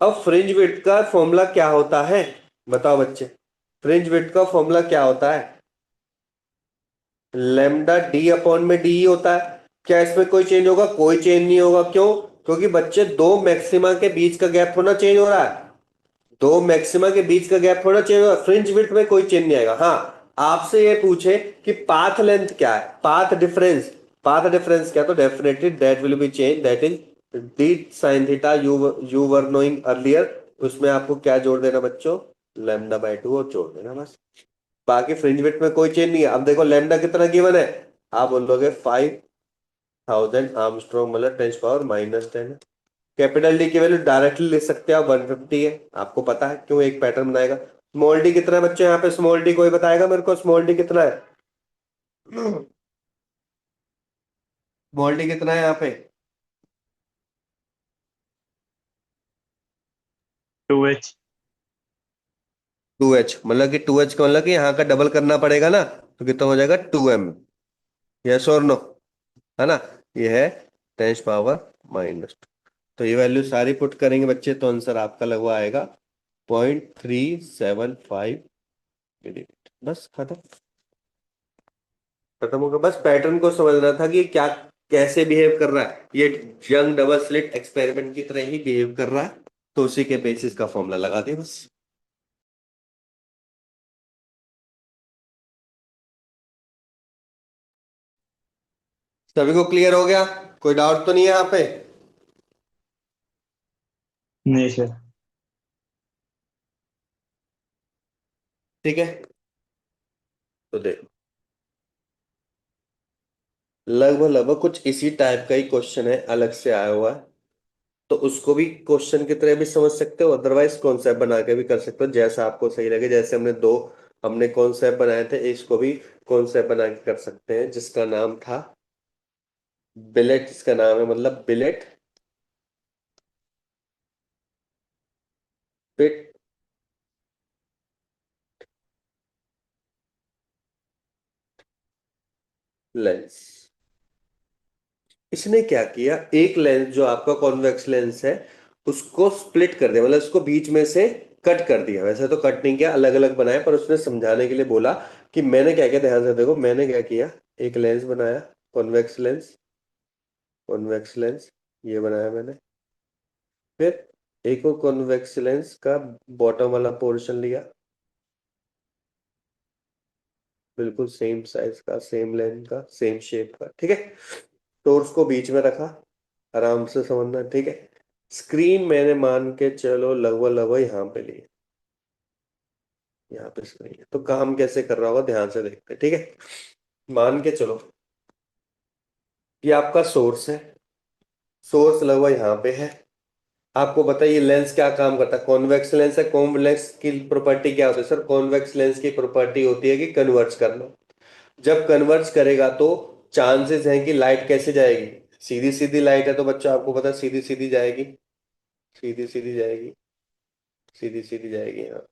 अब फ्रिंज विड्थ का फॉर्मूला क्या होता है, बताओ बच्चे। फ्रिंज विड्थ का फॉर्मूला क्या होता है? लेमडा डी अपॉन में डी होता है। क्या इसमें कोई चेंज होगा? कोई चेंज नहीं होगा। क्यों? क्योंकि बच्चे दो मैक्सिमा के बीच का गैप थोड़ा चेंज हो रहा है, दो मैक्सिमा के बीच का गैप थोड़ा चेंज हो रहा है। फ्रिंज विड्थ में कोई चेंज नहीं आएगा। हाँ, आपसे ये पूछे कि पाथ लेंथ क्या है, पाथ डिफरेंस, पाथ डिफरेंस क्या, तो definitely that will be change, that is D sine theta, you were knowing earlier. उसमें आपको क्या जोड़ देना बच्चों? लेमडा बाय 2 और जोड़ देना बस। बाकी फ्रिंज विड्थ में कोई चेंज नहीं है। अब देखो लेमडा कितना गिवन है, आप बोलोगे 5000 मतलब 10 पावर -10। कैपिटल डी की वैल्यू डायरेक्टली ले सकते हैं आप, 150 है, आपको पता है क्यों, एक पैटर्न बनाएगा। स्मॉल डी कितना है बच्चों यहाँ पे? स्मॉल डी कोई बताएगा मेरे को, स्मॉल डी कितना है? स्मॉल डी कितना है यहाँ पे? 2H। 2h, मतलब कि 2h का मतलब कि यहाँ का डबल करना पड़ेगा ना, तो कितना हो जाएगा? 2m। यस और नो, है ना। ये है 10 पावर -2। तो ये वैल्यू सारी पुट करेंगे बच्चे, तो आंसर आपका लगवा आएगा 0.375 मिलीमीटर। बस खत्म, खत्म होगा। बस पैटर्न को समझना था कि क्या, कैसे बिहेव कर रहा है ये। यंग डबल स्लिट एक्सपेरिमेंट की तरह ही बिहेव कर रहा है, तो उसी के बेसिस का फॉर्मूला लगा दे बस। सभी को क्लियर हो गया? कोई डाउट तो नहीं है यहाँ पे? नहीं सर। ठीक है, तो देखो लगभग लगभग कुछ इसी टाइप का ही क्वेश्चन है, अलग से आया हुआ है। तो उसको भी क्वेश्चन की तरह भी समझ सकते हो, अदरवाइज कॉन्सेप्ट बना के भी कर सकते हो, जैसा आपको सही लगे। जैसे हमने कॉन्सेप्ट बनाए थे, इसको भी कॉन्सेप्ट बना के कर सकते हैं, जिसका नाम था बिलेट। इसका नाम है मतलब बिलेट पिट लेंस। इसने क्या किया, एक लेंस जो आपका कॉन्वेक्स लेंस है उसको स्प्लिट कर दिया, मतलब उसको बीच में से कट कर दिया। वैसे तो कट नहीं किया, अलग अलग बनाया, पर उसने समझाने के लिए बोला कि मैंने क्या किया। ध्यान से देखो मैंने क्या किया, एक लेंस बनाया, कॉन्वेक्स लेंस, कॉन्वेक्स लेंस ये बनाया मैंने। फिर एक और कॉन्वेक्स लेंस का बॉटम वाला पोर्शन लिया, बिल्कुल सेम साइज का, सेम लेंथ का, सेम शेप का, ठीक है। तो उसको बीच में रखा, आराम से समझना, ठीक है। स्क्रीन मैंने मान के चलो लगभग लगभग यहाँ पे ली, यहाँ पे स्क्रीन है, तो काम कैसे कर रहा होगा ध्यान से देखते हैं, ठीक है। मान के चलो ये आपका सोर्स है, सोर्स लगभग यहाँ पे है। आपको बताइए लेंस क्या काम करता है, कॉन्वेक्स लेंस है। कॉन्वेक्स की प्रॉपर्टी क्या होती है सर? कॉन्वेक्स लेंस की प्रॉपर्टी होती है कि कन्वर्ज करना। जब कन्वर्ज करेगा तो चांसेस हैं कि लाइट कैसे जाएगी, सीधी सीधी लाइट है तो बच्चा आपको पता है सीधी सीधी जाएगी, सीधी सीधी जाएगी, सीधी सीधी जाएगी, हाँ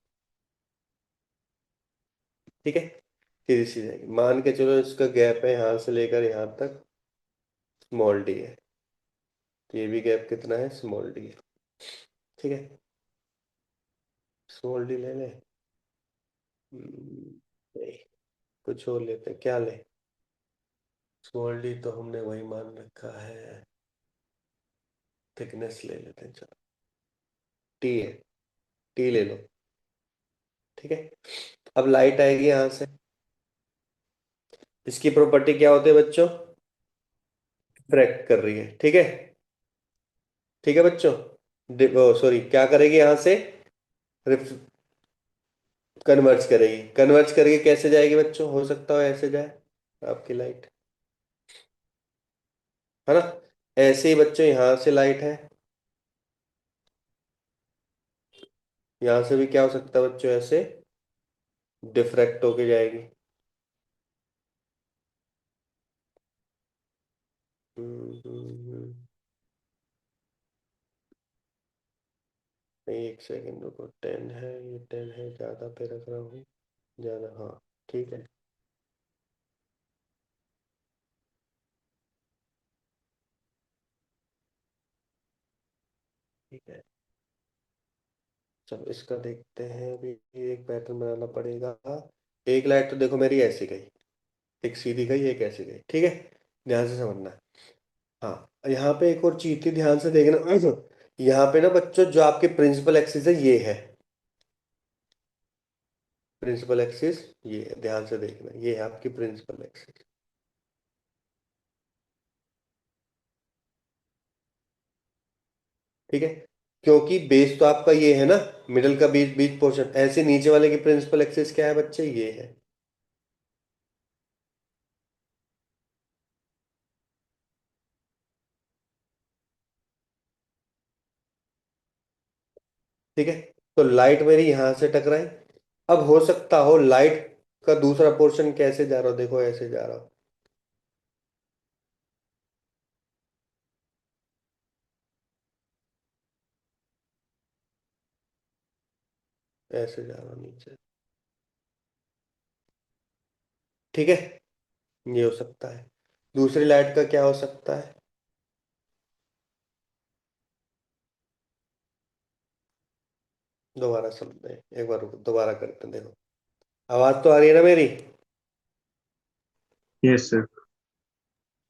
ठीक है, सीधी सीधी जाएगी। मान के चलो इसका गैप है यहाँ से लेकर यहाँ तक स्मॉल डी है, तो ये भी गैप कितना है? स्मॉल डी है, ठीक है। स्मॉल डी ले ले, नहीं, कुछ और लेते हैं, क्या ले? स्मॉल डी तो हमने वही मान रखा है, थिकनेस ले लेते हैं, चलो टी है, टी ले लो, ठीक है। अब लाइट आएगी यहां से, इसकी प्रॉपर्टी क्या होती है बच्चों? रिफ्रैक्ट कर रही है, ठीक है, ठीक है बच्चों। सॉरी, क्या करेगी यहां से? कन्वर्ज करेगी, कन्वर्ज करके कैसे जाएगी बच्चों? हो सकता है ऐसे जाए आपकी लाइट, है ना। ऐसे ही बच्चों यहां से लाइट है, यहां से भी क्या हो सकता है बच्चों? ऐसे डिफ्रैक्ट होके जाएगी। हम्म। नहीं, एक सेकेंड रुको, 10 है, ये 10 है, ज्यादा पे रख रहा हूँ, ज्यादा, हाँ ठीक है। ठीक है, चलो इसका देखते हैं। अभी एक पैटर्न बनाना पड़ेगा। एक लाइट तो देखो मेरी ऐसी गई, एक सीधी गई, एक ऐसी गई, ठीक है, ध्यान से समझना। हाँ, यहाँ पे एक और चीज थी, ध्यान से देखना। यहाँ पे ना बच्चों, जो आपके प्रिंसिपल एक्सिस है ये है, प्रिंसिपल एक्सिस ये है, ध्यान से देखना, ये है आपकी प्रिंसिपल एक्सिस। ठीक है, क्योंकि बेस तो आपका ये है ना, मिडल का बीच बीच पोर्शन, ऐसे नीचे वाले की प्रिंसिपल एक्सिस क्या है बच्चे, ये है। ठीक है, तो लाइट मेरी यहां से टकराई। अब हो सकता हो लाइट का दूसरा पोर्शन कैसे जा रहा हो, देखो ऐसे जा रहा हो, ऐसे जा रहा हो नीचे। ठीक है, ये हो सकता है। दूसरी लाइट का क्या हो सकता है, दोबारा समझते हैं, एक बार रुको, दोबारा करते हैं, देखो आवाज तो आ रही है ना मेरी, Yes, sir.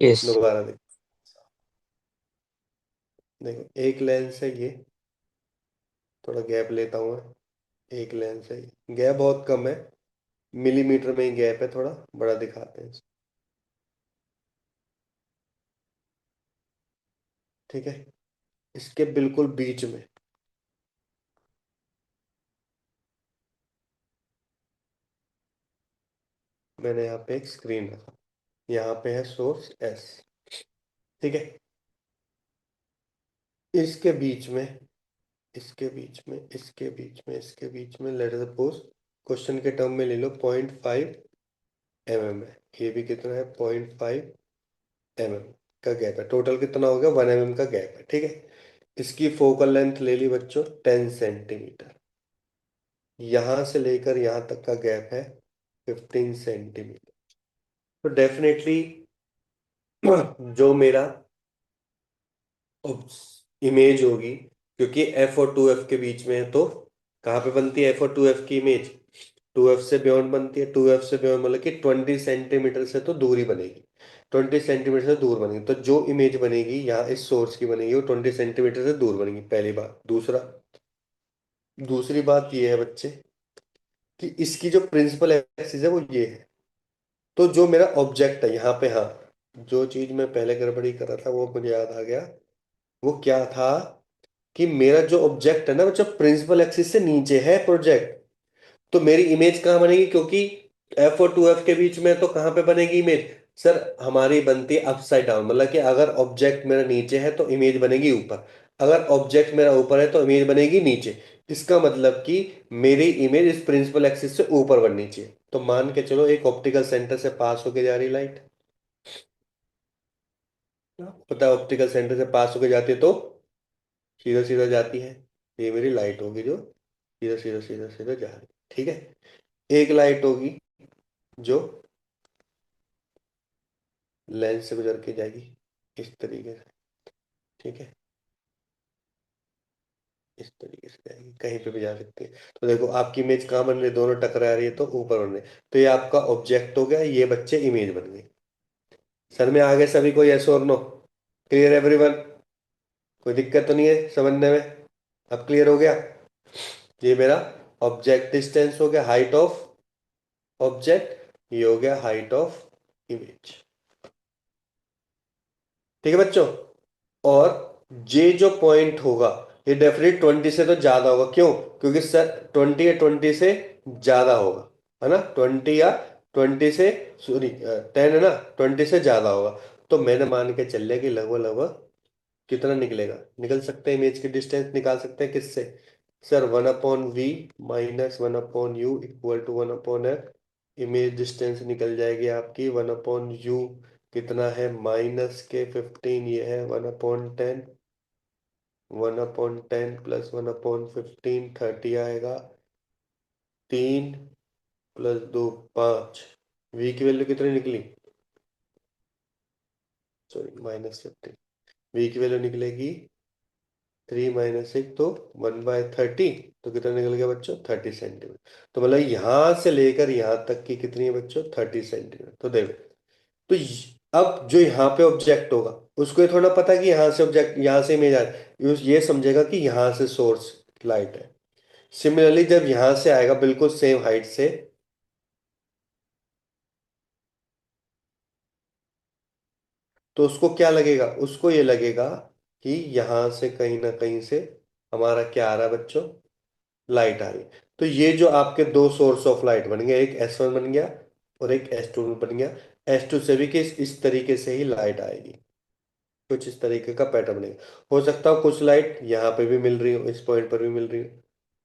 Yes. दोबारा देखो। देखो एक लेंस है ये, थोड़ा गैप लेता हूँ मैं। एक लेंस है ये, गैप बहुत कम है, मिलीमीटर में ही गैप है, थोड़ा बड़ा दिखाते हैं इसको। ठीक है, इसके बिल्कुल बीच में मैंने यहाँ पे एक स्क्रीन रखा, यहाँ पे है सोर्स एस। ठीक है, इसके बीच में, इसके बीच में, इसके बीच में, इसके बीच में लेट सपोज क्वेश्चन के टर्म में ले लो 0.5 mm है, ये भी कितना है 0.5 mm का गैप है, टोटल कितना हो गया 1 mm का गैप है। ठीक है, इसकी फोकल लेंथ ले ली बच्चों 10 सेंटीमीटर, यहां से लेकर यहां तक का गैप है 15 सेंटीमीटर। तो डेफिनेटली जो मेरा इमेज होगी, क्योंकि एफ और टू एफ के बीच में है, तो कहाँ पे बनती है एफ और टू एफ की इमेज, टू एफ से बियॉन्ड बनती है। टू एफ से बियॉन्ड मतलब कि 20 सेंटीमीटर से तो दूरी बनेगी, 20 सेंटीमीटर से दूर बनेगी, तो जो इमेज बनेगी यहाँ इस सोर्स की बनेगी वो 20 सेंटीमीटर से दूर बनेगी, पहली बात। दूसरी बात ये है बच्चे कि इसकी जो प्रिंसिपल एक्सिस है वो ये है, तो जो मेरा ऑब्जेक्ट है यहाँ पे, हाँ, जो चीज मैं पहले गड़बड़ी कर रहा था वो मुझे याद आ गया। वो क्या था कि मेरा जो ऑब्जेक्ट है ना बच्चा, प्रिंसिपल एक्सिस से नीचे है प्रोजेक्ट, तो मेरी इमेज कहाँ बनेगी, क्योंकि एफ और टू एफ के बीच में है, तो कहाँ पे बनेगी इमेज, सर हमारी बनती है अपसाइड डाउन, मतलब कि अगर ऑब्जेक्ट मेरा नीचे है तो इमेज बनेगी ऊपर, अगर ऑब्जेक्ट मेरा ऊपर है तो इमेज बनेगी नीचे। इसका मतलब कि मेरी इमेज इस प्रिंसिपल एक्सिस से ऊपर बननी चाहिए। तो मान के चलो एक ऑप्टिकल सेंटर से पास होके जा रही लाइट, पता है ऑप्टिकल सेंटर से पास होके जाती है तो सीधा सीधा जाती है, ये मेरी लाइट होगी जो सीधा सीधा सीधा सीधा जा रही है। ठीक है, एक लाइट होगी जो लेंस से गुजर के जाएगी इस तरीके से। ठीक है, इस तरीके से जाएगी, कहीं पे भी जा सकती है। तो देखो आपकी इमेज कहाँ बन रही है, दोनों टकरा रही है तो ऊपर बन रही है, तो ये आपका ऑब्जेक्ट हो गया, ये बच्चे इमेज बन गई। सर में आगे सभी को यस और नो, क्लियर एवरीवन, कोई दिक्कत तो नहीं है समझने में, अब क्लियर हो गया। ये मेरा ऑब्जेक्ट डिस्टेंस हो गया, हाइट ऑफ ऑब्जेक्ट, ये हो गया हाइट ऑफ इमेज। ठीक है बच्चों, और जे जो पॉइंट होगा ये डेफिनेट 20 से तो ज्यादा होगा, क्यों, क्योंकि सर 20 या 20 से ज्यादा होगा, है ना, 20 या 20 से, सॉरी 10 है ना, 20 से ज्यादा होगा। तो मैंने मान के चल लिया कि लगभग लगभग कितना निकलेगा, निकल सकते हैं इमेज की डिस्टेंस निकाल सकते हैं किससे, sir 1/v minus 1/u equal to 1/f। Image distance निकल जाएगी आपकी 1/u, कितना है -15, ये है 1/10, 1/10 प्लस 1/15 30 आएगा, 3 + 2 5। v की वैल्यू कितनी निकली, सॉरी -15, v की वैल्यू निकलेगी 3 - 1 तो 1/30, तो कितना निकल गया बच्चों? 30 सेंटीमीटर। तो मतलब यहां से लेकर यहां तक की कितनी है बच्चों? 30 सेंटीमीटर। तो देखो, तो अब जो यहाँ पे ऑब्जेक्ट होगा उसको ये थोड़ा पता है कि यहाँ से ऑब्जेक्ट, यहाँ से इमेज आ रहा है, ये समझेगा कि यहाँ से सोर्स लाइट है। सिमिलरली जब यहां से आएगा बिल्कुल सेम हाइट से, तो उसको क्या लगेगा? उसको ये लगेगा कि यहां से कहीं ना कहीं से हमारा क्या आ रहा है बच्चों? लाइट आ रही है। तो ये जो आपके दो सोर्स ऑफ लाइट बन गए, एक S1 बन गया और एक S2 बन गया। S2 से भी किस इस तरीके से ही लाइट आएगी, कुछ इस तरीके का पैटर्न बनेगा। हो सकता हो कुछ लाइट यहाँ पे भी मिल रही हो, इस पॉइंट पर भी मिल रही हो,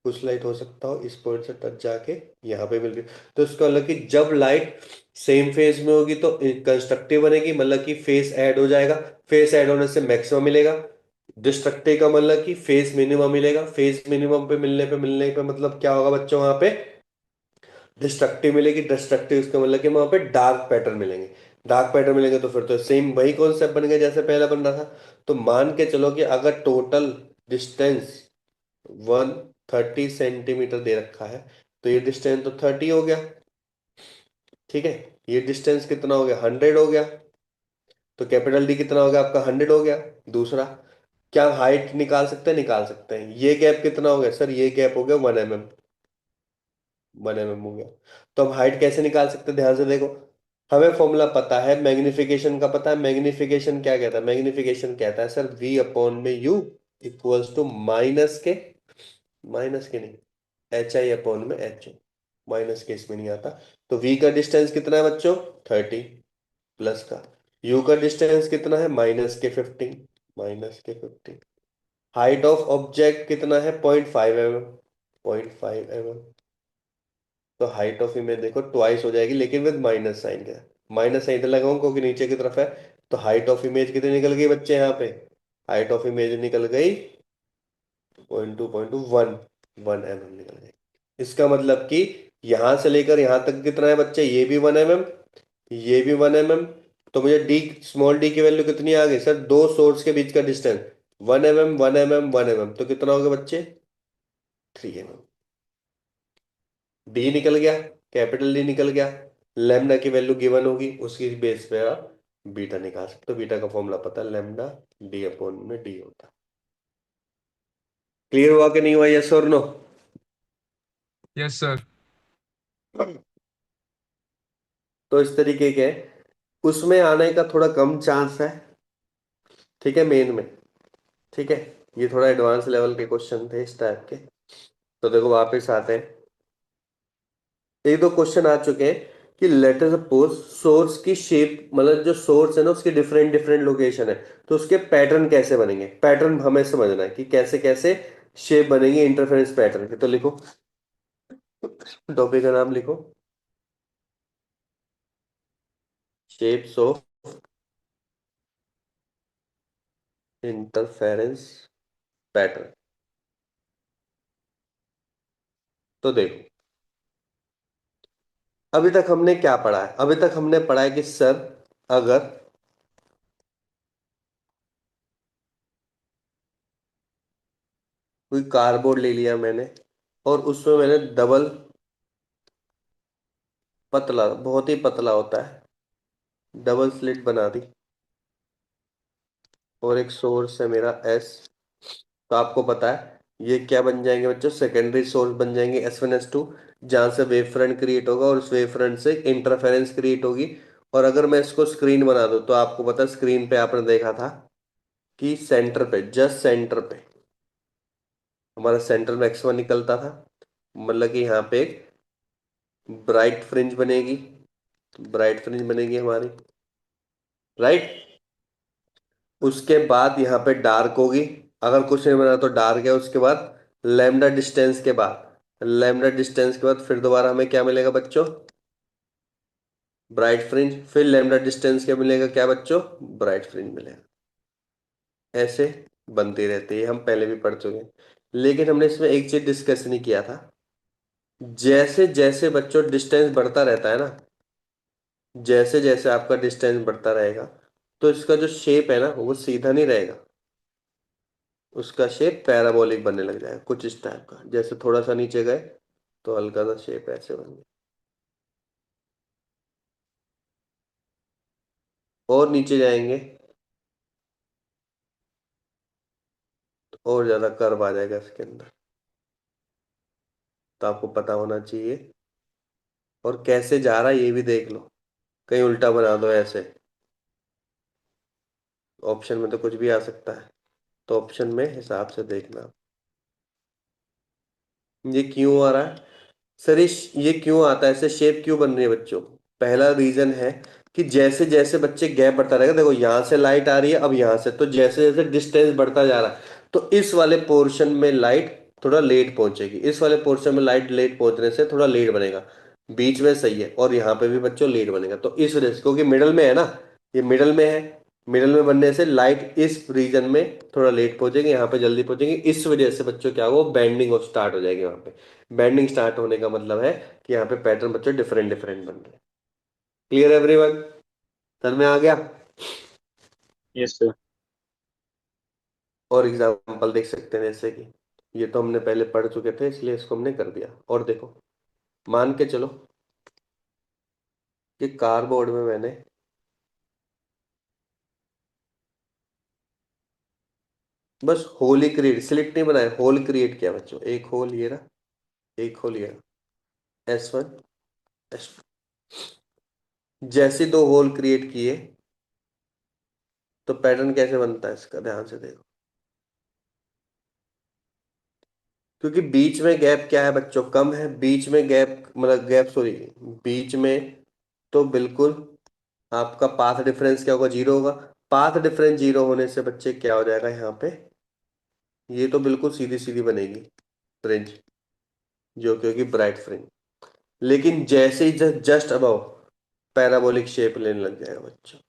कुछ लाइट हो सकता हो इस पॉइंट से टच जाके यहाँ पे मिल रही हो। तो इसका मतलब कि जब लाइट सेम फेज में होगी तो कंस्ट्रक्टिव बनेगी, मतलब कि फेस ऐड हो जाएगा। फेस ऐड होने से मैक्सिमम मिलेगा। डिस्ट्रक्टिव का मतलब कि फेस मिनिमम मिलेगा। फेस मिनिमम पे मिलने पे मतलब क्या होगा बच्चों? वहां पे डिस्ट्रक्टिव मिलेगी। डिस्ट्रक्टिव इसका मतलब कि वहां पे डार्क पैटर्न मिलेंगे। डार्क पैटर्न मिलेंगे तो फिर तो सेम वही कॉन्सेप्ट बन गया जैसे पहला बन रहा था। तो मान के चलो कि अगर टोटल डिस्टेंस 130 सेंटीमीटर दे रखा है, तो ये डिस्टेंस तो 30 हो गया। ठीक है, ये डिस्टेंस कितना हो गया? 100 हो गया। तो कैपिटल डी कितना हो गया आपका? 100 हो गया। दूसरा, क्या हाइट निकाल सकते हैं? निकाल सकते हैं। ये गैप कितना हो गया सर? ये गैप हो गया 1 mm। 1 mm हो गया। तो अब हाइट कैसे निकाल सकते हैं? ध्यान से देखो, हमें फॉर्मूला पता है मैग्निफिकेशन का। पता है मैग्निफिकेशन क्या कहता है? मैग्निफिकेशन कहता है सर V अपॉन में U इक्वल्स टू माइनस के नहीं, HI अपॉन में HO। माइनस के इसमें नहीं आता। तो V का डिस्टेंस कितना है बच्चों? 30 प्लस का, U का डिस्टेंस कितना है? -15। -15। हाइट ऑफ ऑब्जेक्ट कितना है? 0.5 mm। 0.5 mm। तो हाइट ऑफ इमेज देखो ट्वाइस हो जाएगी, लेकिन विद माइनस साइन के। माइनस साइन इधर लगाऊं क्योंकि नीचे की तरफ है। तो हाइट ऑफ इमेज कितनी निकल गई बच्चे यहाँ पे? हाइट ऑफ इमेज निकल गई 0.2 निकल गई। इसका मतलब कि यहां से लेकर यहां तक कितना है बच्चे? ये भी 1 mm, ये भी 1 mm। तो मुझे डी, स्मॉल डी की वैल्यू कितनी आ गई सर? दो सोर्स के बीच का डिस्टेंस 1 mm, 1 mm, 1 mm। तो कितना हो गया बच्चे? 3 mm। डी निकल गया, कैपिटल डी निकल गया। लेमडा की वैल्यू गिवन होगी, उसकी बेस पे आप बीटा निकाल सकते हो। बीटा का फॉर्मूला पता है, लेमडा डी अपॉन में डी होता है। क्लियर हुआ कि नहीं हुआ? यस और नो? Yes sir. तो इस तरीके के उसमें आने का थोड़ा कम चांस है। ठीक है, मेन में। ठीक है, ये थोड़ा एडवांस लेवल के क्वेश्चन थे इस टाइप के। तो देखो वापस आते हैं, एक दो क्वेश्चन आ चुके हैं कि लेट अस सपोज सोर्स की शेप, मतलब जो सोर्स है ना उसकी डिफरेंट डिफरेंट लोकेशन है, तो उसके पैटर्न कैसे बनेंगे? पैटर्न हमें समझना है कि कैसे कैसे शेप बनेगी इंटरफेरेंस पैटर्न के। तो लिखो, टॉपिक का नाम लिखो, शेप्स ऑफ इंटरफेरेंस पैटर्न। तो देखो, अभी तक हमने क्या पढ़ा है? अभी तक हमने पढ़ा है कि सर अगर कोई कार्डबोर्ड ले लिया मैंने और उसमें मैंने डबल, पतला, बहुत ही पतला होता है, डबल स्लिट बना दी और एक सोर्स है मेरा S। तो आपको पता है ये क्या बन जाएंगे बच्चों? सेकेंडरी सोर्स बन जाएंगे S1 S2, जहां से वेव फ्रंट क्रिएट होगा और उस वेव फ्रंट से इंटरफेरेंस क्रिएट होगी। और अगर मैं इसको स्क्रीन बना दूं तो आपको पता है स्क्रीन पे आपने देखा था कि सेंटर पे, जस्ट सेंटर पे हमारा सेंटर मैक्सिमम निकलता था। मतलब कि यहाँ पे एक ब्राइट फ्रिंज बनेगी, ब्राइट फ्रिंज बनेगी हमारी, राइट। उसके बाद यहाँ पे डार्क होगी, अगर कुछ नहीं बना तो डार्क है। उसके बाद लैम्डा डिस्टेंस के बाद, लैम्डा डिस्टेंस के बाद फिर दोबारा हमें क्या मिलेगा बच्चों? Bright fringe. फिर लैम्डा डिस्टेंस क्या मिलेगा? क्या बच्चों? ब्राइट फ्रिंज मिलेगा। ऐसे बनती रहती है, हम पहले भी पढ़ चुके हैं। लेकिन हमने इसमें एक चीज डिस्कस नहीं किया था, जैसे जैसे बच्चों डिस्टेंस बढ़ता रहता है ना, जैसे जैसे आपका डिस्टेंस बढ़ता रहेगा तो इसका जो शेप है ना वो सीधा नहीं रहेगा। उसका शेप पैराबोलिक बनने लग जाएगा कुछ इस टाइप का। जैसे थोड़ा सा नीचे गए तो हल्का सा शेप ऐसे बन गया, और नीचे जाएंगे तो और ज्यादा कर्व आ जाएगा इसके अंदर। तो आपको पता होना चाहिए, और कैसे जा रहा है ये भी देख लो, कहीं उल्टा बना दो ऐसे। ऑप्शन में तो कुछ भी आ सकता है, तो ऑप्शन में हिसाब से देखना। ये क्यों आ रहा है सर, ये क्यों आता है, ऐसे शेप क्यों बन रही है बच्चों? पहला रीजन है कि जैसे जैसे बच्चे गैप बढ़ता रहेगा, देखो यहाँ से लाइट आ रही है, अब यहाँ से, तो जैसे जैसे डिस्टेंस बढ़ता जा रहा है तो इस वाले पोर्शन में लाइट थोड़ा लेट पहुंचेगी, इस वाले पोर्शन में लाइट लेट पहुंचने से थोड़ा लेट बनेगा। बीच में सही है, और यहाँ पे भी बच्चों लेट बनेगा, तो इस वजह से, क्योंकि मिडल में है ना, ये मिडल में है, मिडल में बनने से लाइट इस रीजन में थोड़ा लेट पहुंचेगी, यहाँ पे जल्दी पहुंचेगी, इस वजह से बच्चों क्या होगा, बैंडिंग और स्टार्ट हो जाएगी वहां पे। बैंडिंग स्टार्ट होने का मतलब है कि यहाँ पे पैटर्न बच्चों डिफरेंट डिफरेंट बन रहे हैं। Clear everyone? समझ में आ गया? Yes, sir. और एग्जांपल देख सकते हैं, जैसे कि ये तो हमने पहले पढ़ चुके थे इसलिए इसको हमने कर दिया। और देखो, मान के चलो कि कार्डबोर्ड में मैंने बस होल ही क्रिएट, सिलेक्ट नहीं बनाया, होल क्रिएट किया बच्चों। एक होल ये रहा, एक होल ये रहा, S1 S2। जैसे दो होल क्रिएट किए तो पैटर्न कैसे बनता है इसका, ध्यान से देखो। क्योंकि बीच में गैप क्या है बच्चों, कम है, बीच में गैप मतलब गैप सॉरी, बीच में तो बिल्कुल आपका पाथ डिफरेंस क्या होगा, जीरो होगा। पाथ डिफरेंस जीरो होने से बच्चे क्या हो जाएगा यहाँ पे, ये तो बिल्कुल सीधी सीधी बनेगी फ्रिंज, जो कि होगी ब्राइट फ्रिंज। लेकिन जैसे ही जस्ट अबव पैराबोलिक शेप लेने लग जाएगा बच्चों।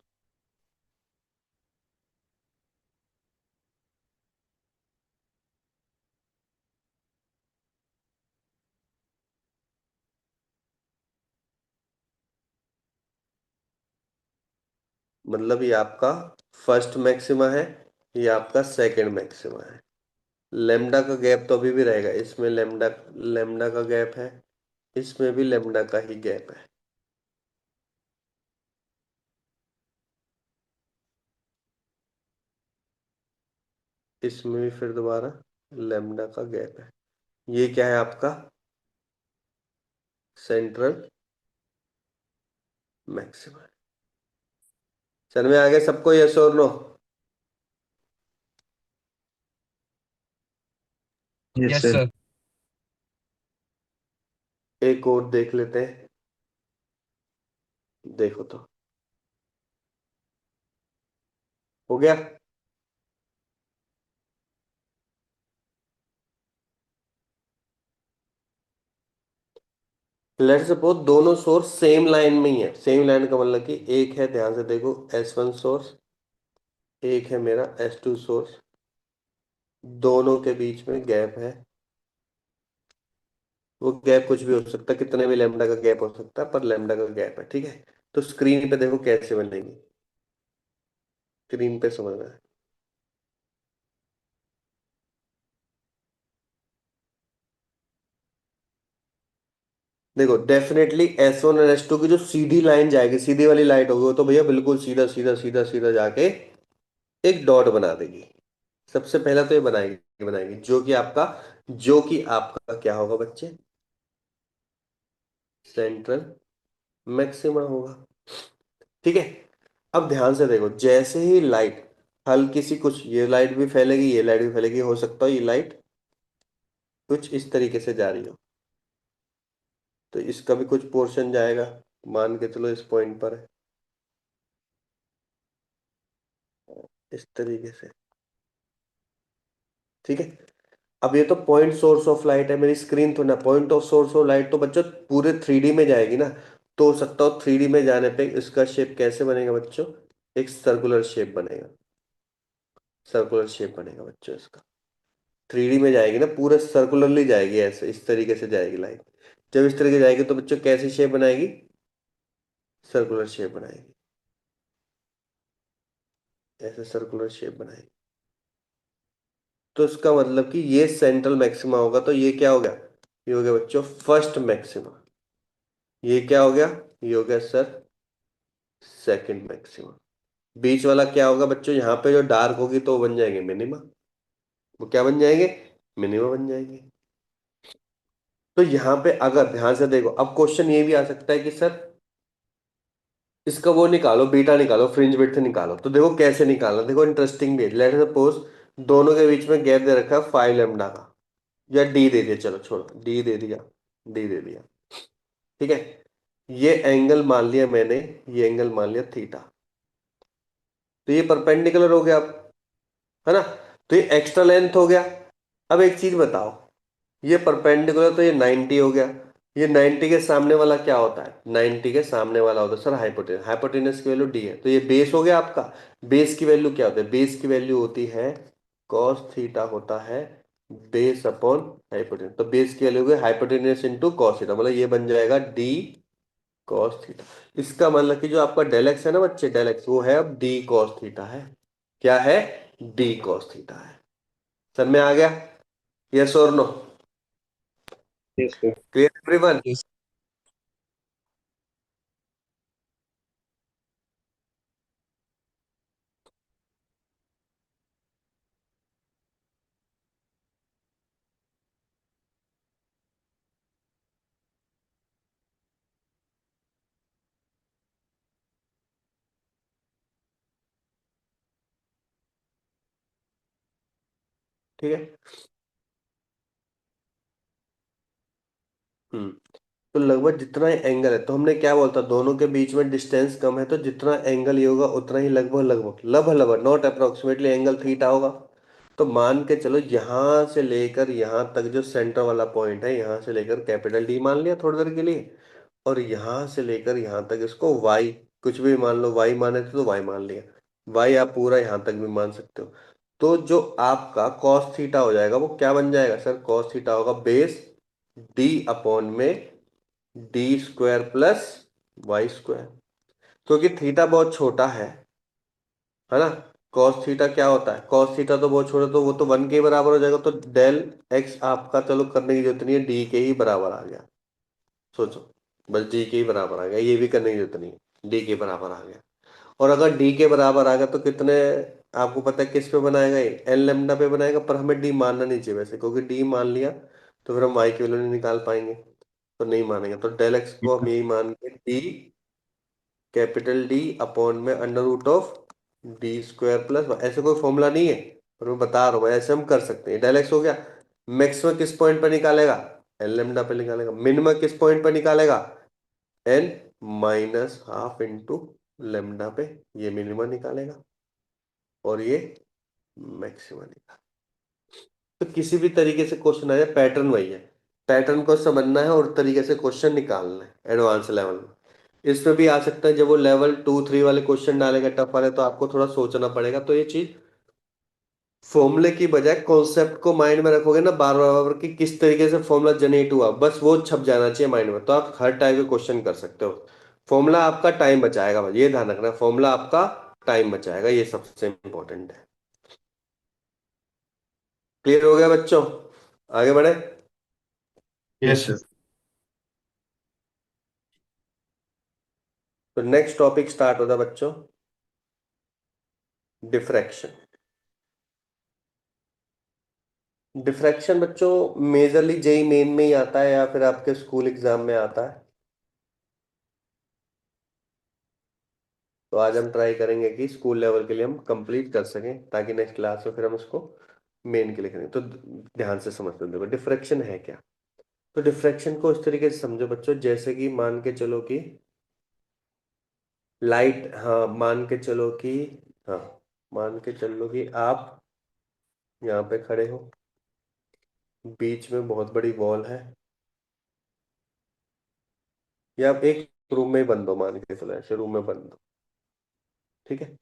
मतलब ये आपका फर्स्ट मैक्सिमा है, ये आपका सेकंड मैक्सिमा है। लेमडा का गैप तो अभी भी रहेगा, इसमें लेमडा लेमडा का गैप है, इसमें भी लेमडा का ही गैप है। इसमें भी फिर दोबारा लेमडा का गैप है। ये क्या है आपका सेंट्रल मैक्सिमा। समझ में आ गया सबको, यस और no? Yes, yes sir. Sir. एक और देख लेते हैं, देखो तो हो गया। लेट्स सपोज दोनों सोर्स सेम लाइन में ही है, सेम लाइन का मतलब कि एक है, ध्यान से देखो, S1 सोर्स, एक है मेरा S2 सोर्स, दोनों के बीच में गैप है। वो गैप कुछ भी हो सकता है, कितने भी लेमडा का गैप हो सकता है, पर लेमडा का गैप है, ठीक है। तो स्क्रीन पे देखो कैसे बनेगी, स्क्रीन पे समझना है। देखो डेफिनेटली S1 और S2 की जो सीधी लाइन जाएगी, सीधी वाली लाइट होगी, वो तो भैया बिल्कुल सीधा सीधा सीधा सीधा जाके एक डॉट बना देगी। सबसे पहला तो ये बनाएगी बनाएगी, जो कि आपका क्या होगा बच्चे, सेंट्रल मैक्सिमा होगा, ठीक है। अब ध्यान से देखो, जैसे ही लाइट हल्की सी कुछ, ये लाइट भी फैलेगी, ये लाइट भी फैलेगी, हो सकता है ये लाइट कुछ इस तरीके से जा रही हो, तो इसका भी कुछ पोर्शन जाएगा, मान के चलो इस पॉइंट पर है, इस तरीके से, ठीक है। अब ये तो पॉइंट सोर्स ऑफ लाइट है, मेरी स्क्रीन तो ना point of source of light, तो बच्चों पूरे 3D में जाएगी ना, तो हो सकता हो 3D में जाने पे इसका शेप कैसे बनेगा बच्चों, एक सर्कुलर शेप बनेगा, सर्कुलर शेप बनेगा बच्चों इसका। 3D में जाएगी ना, पूरे सर्कुलरली जाएगी, ऐसे इस तरीके से जाएगी लाइट। जब इस तरीके जाएगी तो बच्चों कैसी शेप बनाएगी, सर्कुलर शेप बनाएगी, ऐसे सर्कुलर शेप बनाएगी। तो इसका मतलब कि ये सेंट्रल मैक्सिमा होगा, तो ये क्या हो गया? ये हो गया बच्चों फर्स्ट मैक्सिमा। ये क्या हो गया? ये हो गया सर सेकंड मैक्सिमा। बीच वाला क्या होगा बच्चों? यहाँ पे जो डार्क होगी तो वो बन जाएंगे मिनिमा। वो क्या बन जाएंगे? मिनिमा बन जाएंगे। तो यहाँ पे अगर ध्यान से देखो, अब क्वेश्चन ये भी आ सकता है कि सर इसका वो निकालो, बीटा निकालो, फ्रिंज विड्थ निकालो। तो देखो कैसे निकालना, देखो इंटरेस्टिंग भी है। लेट सपोज दोनों के बीच में गैप दे रखा है 5 लेमडा का, या डी दे दिया, चलो छोड़ो, डी दे दिया, डी दे दिया, ठीक है। ये एंगल मान लिया मैंने, ये एंगल मान लिया थीटा। तो ये परपेंडिकुलर हो गया अब, है ना। तो ये एक्स्ट्रा लेंथ हो गया। अब एक चीज बताओ, ये परपेंडिकुलर तो ये 90 हो गया। ये 90 के सामने वाला क्या होता है? 90 के सामने वाला होता है सर हाइपोटेनस। हाइपोटेनस की वैल्यू डी है, तो ये बेस हो गया आपका। बेस की वैल्यू क्या होती है? बेस की वैल्यू होती है कॉस थीटा होता है बेस अपॉन हाइपोटेनस। तो बेस की वैल्यू हो गई हाइपोटेनस इंटू कॉस थीटा, मतलब ये बन जाएगा डी कॉस थीटा। इसका मतलब कि जो आपका डेल एक्स है ना बच्चे, डेल एक्स वो है अब डी कॉस थीटा है। क्या है? डी कॉस थीटा है। सर में आ गया? यस और no? Yes, sir. Clear everyone? Yes. ठीक है। तो लगभग जितना एंगल है, तो हमने क्या बोलता, दोनों के बीच में डिस्टेंस कम है, तो जितना एंगल ये होगा उतना ही लगभग लगभग लगभग लगभग नॉट अप्रोक्सीमेटली एंगल थीटा होगा। तो मान के चलो यहां से लेकर यहां तक जो सेंटर वाला पॉइंट है, यहां से लेकर कैपिटल डी मान लिया थोड़ी देर के लिए, और यहां से लेकर यहां तक इसको वाई, कुछ भी मान लो, वाई माने थे तो वाई मान लिया, वाई आप पूरा यहां तक भी मान सकते हो। तो जो आपका कॉस थीटा हो जाएगा वो क्या बन जाएगा सर? कॉस थीटा होगा बेस डी अपॉन में D square plus Y square. क्योंकि थीटा बहुत छोटा है ना। कॉस थीटा क्या होता है? कॉस थीटा तो बहुत छोटा, तो वो तो 1 के बराबर हो जाएगा। तो डेल एक्स आपका चलो करने की जरूरत नहीं है, डी के ही बराबर आ गया। सोचो, बस डी के ही बराबर आ गया, ये भी करने की जरूरत नहीं है, डी के बराबर आ गया। और अगर डी के बराबर आ गया तो कितने, आपको पता है किस पे बनाएगा? ये एन लेमडा पे बनाएगा। पर हमें डी मानना नहीं चाहिए वैसे, क्योंकि डी मान लिया तो फिर हम वाई की वैल्यू नहीं निकाल पाएंगे, तो नहीं मानेंगे। तो डेल एक्स को हम यही मान के डी कैपिटल डी अपॉन में under root of D square plus, ऐसे कोई फॉर्मूला नहीं है, पर मैं बता रहा हूँ ऐसे हम कर सकते हैं। डेल एक्स हो गया। मैक्सिमम किस पॉइंट पर निकालेगा? एन लेमडा पे निकालेगा। मिनिमम किस पॉइंट पर निकालेगा? N minus half into lambda पे, ये मिनिमम निकालेगा और ये मैक्सिमम निकालेगा। तो किसी भी तरीके से क्वेश्चन आ जाए, पैटर्न वही है, पैटर्न को समझना है और तरीके से क्वेश्चन निकालना है एडवांस लेवल में। इसमें भी आ सकता है, जब वो लेवल 2 3 वाले क्वेश्चन डालेगा टफ वाले, तो आपको थोड़ा सोचना पड़ेगा। तो ये चीज फॉर्मूले की बजाय कॉन्सेप्ट को माइंड में रखोगे ना बार बार बार, कि किस तरीके से फॉर्मूला जनरेट हुआ, बस वो छप जाना चाहिए माइंड में, तो आप हर टाइप के क्वेश्चन कर सकते हो। फॉर्मूला आपका टाइम बचाएगा, बस ये ध्यान रखना, फॉर्मूला आपका टाइम बचाएगा, ये सबसे इंपॉर्टेंट है। क्लियर हो गया बच्चों? आगे बढ़े। Yes, sir. तो नेक्स्ट टॉपिक स्टार्ट होता है बच्चों, डिफ्रैक्शन। डिफ्रैक्शन बच्चों मेजरली जेई मेन में ही आता है या फिर आपके स्कूल एग्जाम में आता है। तो आज हम ट्राई करेंगे कि स्कूल लेवल के लिए हम कंप्लीट कर सकें, ताकि नेक्स्ट क्लास में फिर हम उसको मेन के लिए करें। तो ध्यान से समझते हैं, देखो डिफ्रैक्शन है क्या। तो डिफ्रैक्शन को इस तरीके से समझो बच्चों, जैसे कि मान के चलो कि लाइट, हाँ मान के चलो कि, हाँ मान के चलो कि आप यहाँ पे खड़े हो, बीच में बहुत बड़ी वॉल है, या आप एक रूम में बंद हो, मान के चलो ऐसे रूम में बंद हो, ठीक है।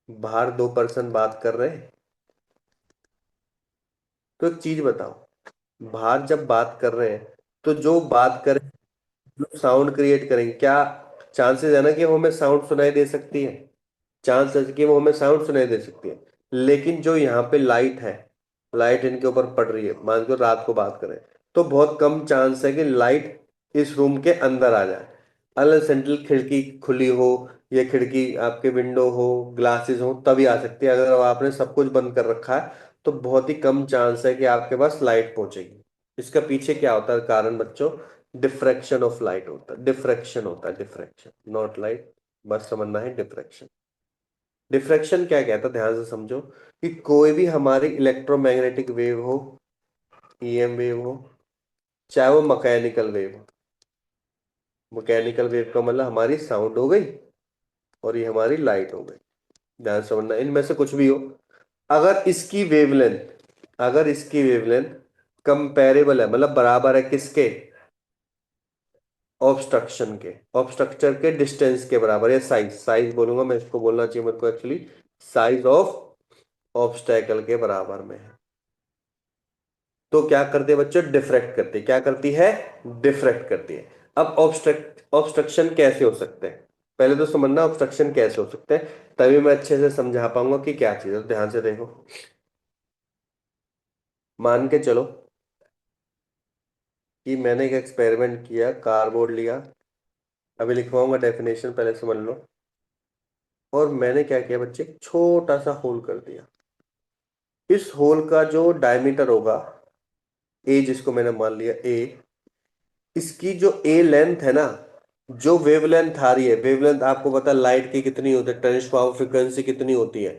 बाहर 2 पर्सन बात कर रहे हैं। तो एक चीज बताओ, बाहर जब बात कर रहे हैं तो जो बात करें, जो साउंड क्रिएट करेंगे, क्या चांसेस है ना कि वो हमें साउंड सुनाई दे सकती है? चांस है कि वो हमें साउंड सुनाई दे सकती है। लेकिन जो यहाँ पे लाइट है, लाइट इनके ऊपर पड़ रही है, मान लो रात को बात करें, तो बहुत कम चांस है कि लाइट इस रूम के अंदर आ जाए। अनलेस सेंट्रल खिड़की खुली हो, या खिड़की आपके विंडो हो, ग्लासेस हो, तभी आ सकती है। अगर आपने सब कुछ बंद कर रखा है तो बहुत ही कम चांस है कि आपके पास लाइट पहुंचेगी। इसका पीछे क्या होता है कारण बच्चों? डिफ्रैक्शन ऑफ लाइट होता है, डिफ्रैक्शन होता है, डिफ्रैक्शन, नॉट लाइट। बस समझना है डिफ्रैक्शन। डिफ्रैक्शन क्या कहता है, ध्यान से समझो कि कोई भी हमारी इलेक्ट्रोमैग्नेटिक वेव हो, ईएम वेव हो, चाहे वो मैकेनिकल वेव हो। मैकेनिकल वेव का मतलब हमारी साउंड हो गई और ये हमारी लाइट हो गई। ध्यान से समझना, इनमें से कुछ भी हो, अगर इसकी वेवलेंथ, अगर इसकी वेवलेंथ कंपेरेबल है, मतलब बराबर है किसके? ऑब्स्ट्रक्शन के, ऑब्स्ट्रक्चर के डिस्टेंस के बराबर, या साइज, साइज बोलूंगा मैं इसको, बोलना चाहिए मेरे को एक्चुअली साइज ऑफ ऑब्स्टेकल के बराबर में है, तो क्या करती है बच्चों? डिफ्रैक्ट करती है। क्या करती है? डिफ्रैक्ट करती है। अब ऑब्स्ट्रक्शन कैसे हो सकते हैं, पहले तो समझना ऑब्स्ट्रक्शन कैसे हो सकते हैं, तभी मैं अच्छे से समझा पाऊंगा कि क्या चीज है। ध्यान से देखो, मान के चलो कि मैंने एक एक्सपेरिमेंट किया, कार्डबोर्ड लिया, अभी लिखवाऊंगा डेफिनेशन, पहले समझ लो। और मैंने क्या किया बच्चे, एक छोटा सा होल कर दिया। इस होल का जो डायमीटर होगा ए, जिसको मैंने मान लिया ए, इसकी जो ए लेंथ है ना, जो वेवलेंथ आ रही है, वेवलेंथ आपको पता है लाइट की कितनी होती है, 10 पावर फ्रीक्वेंसी कितनी होती है,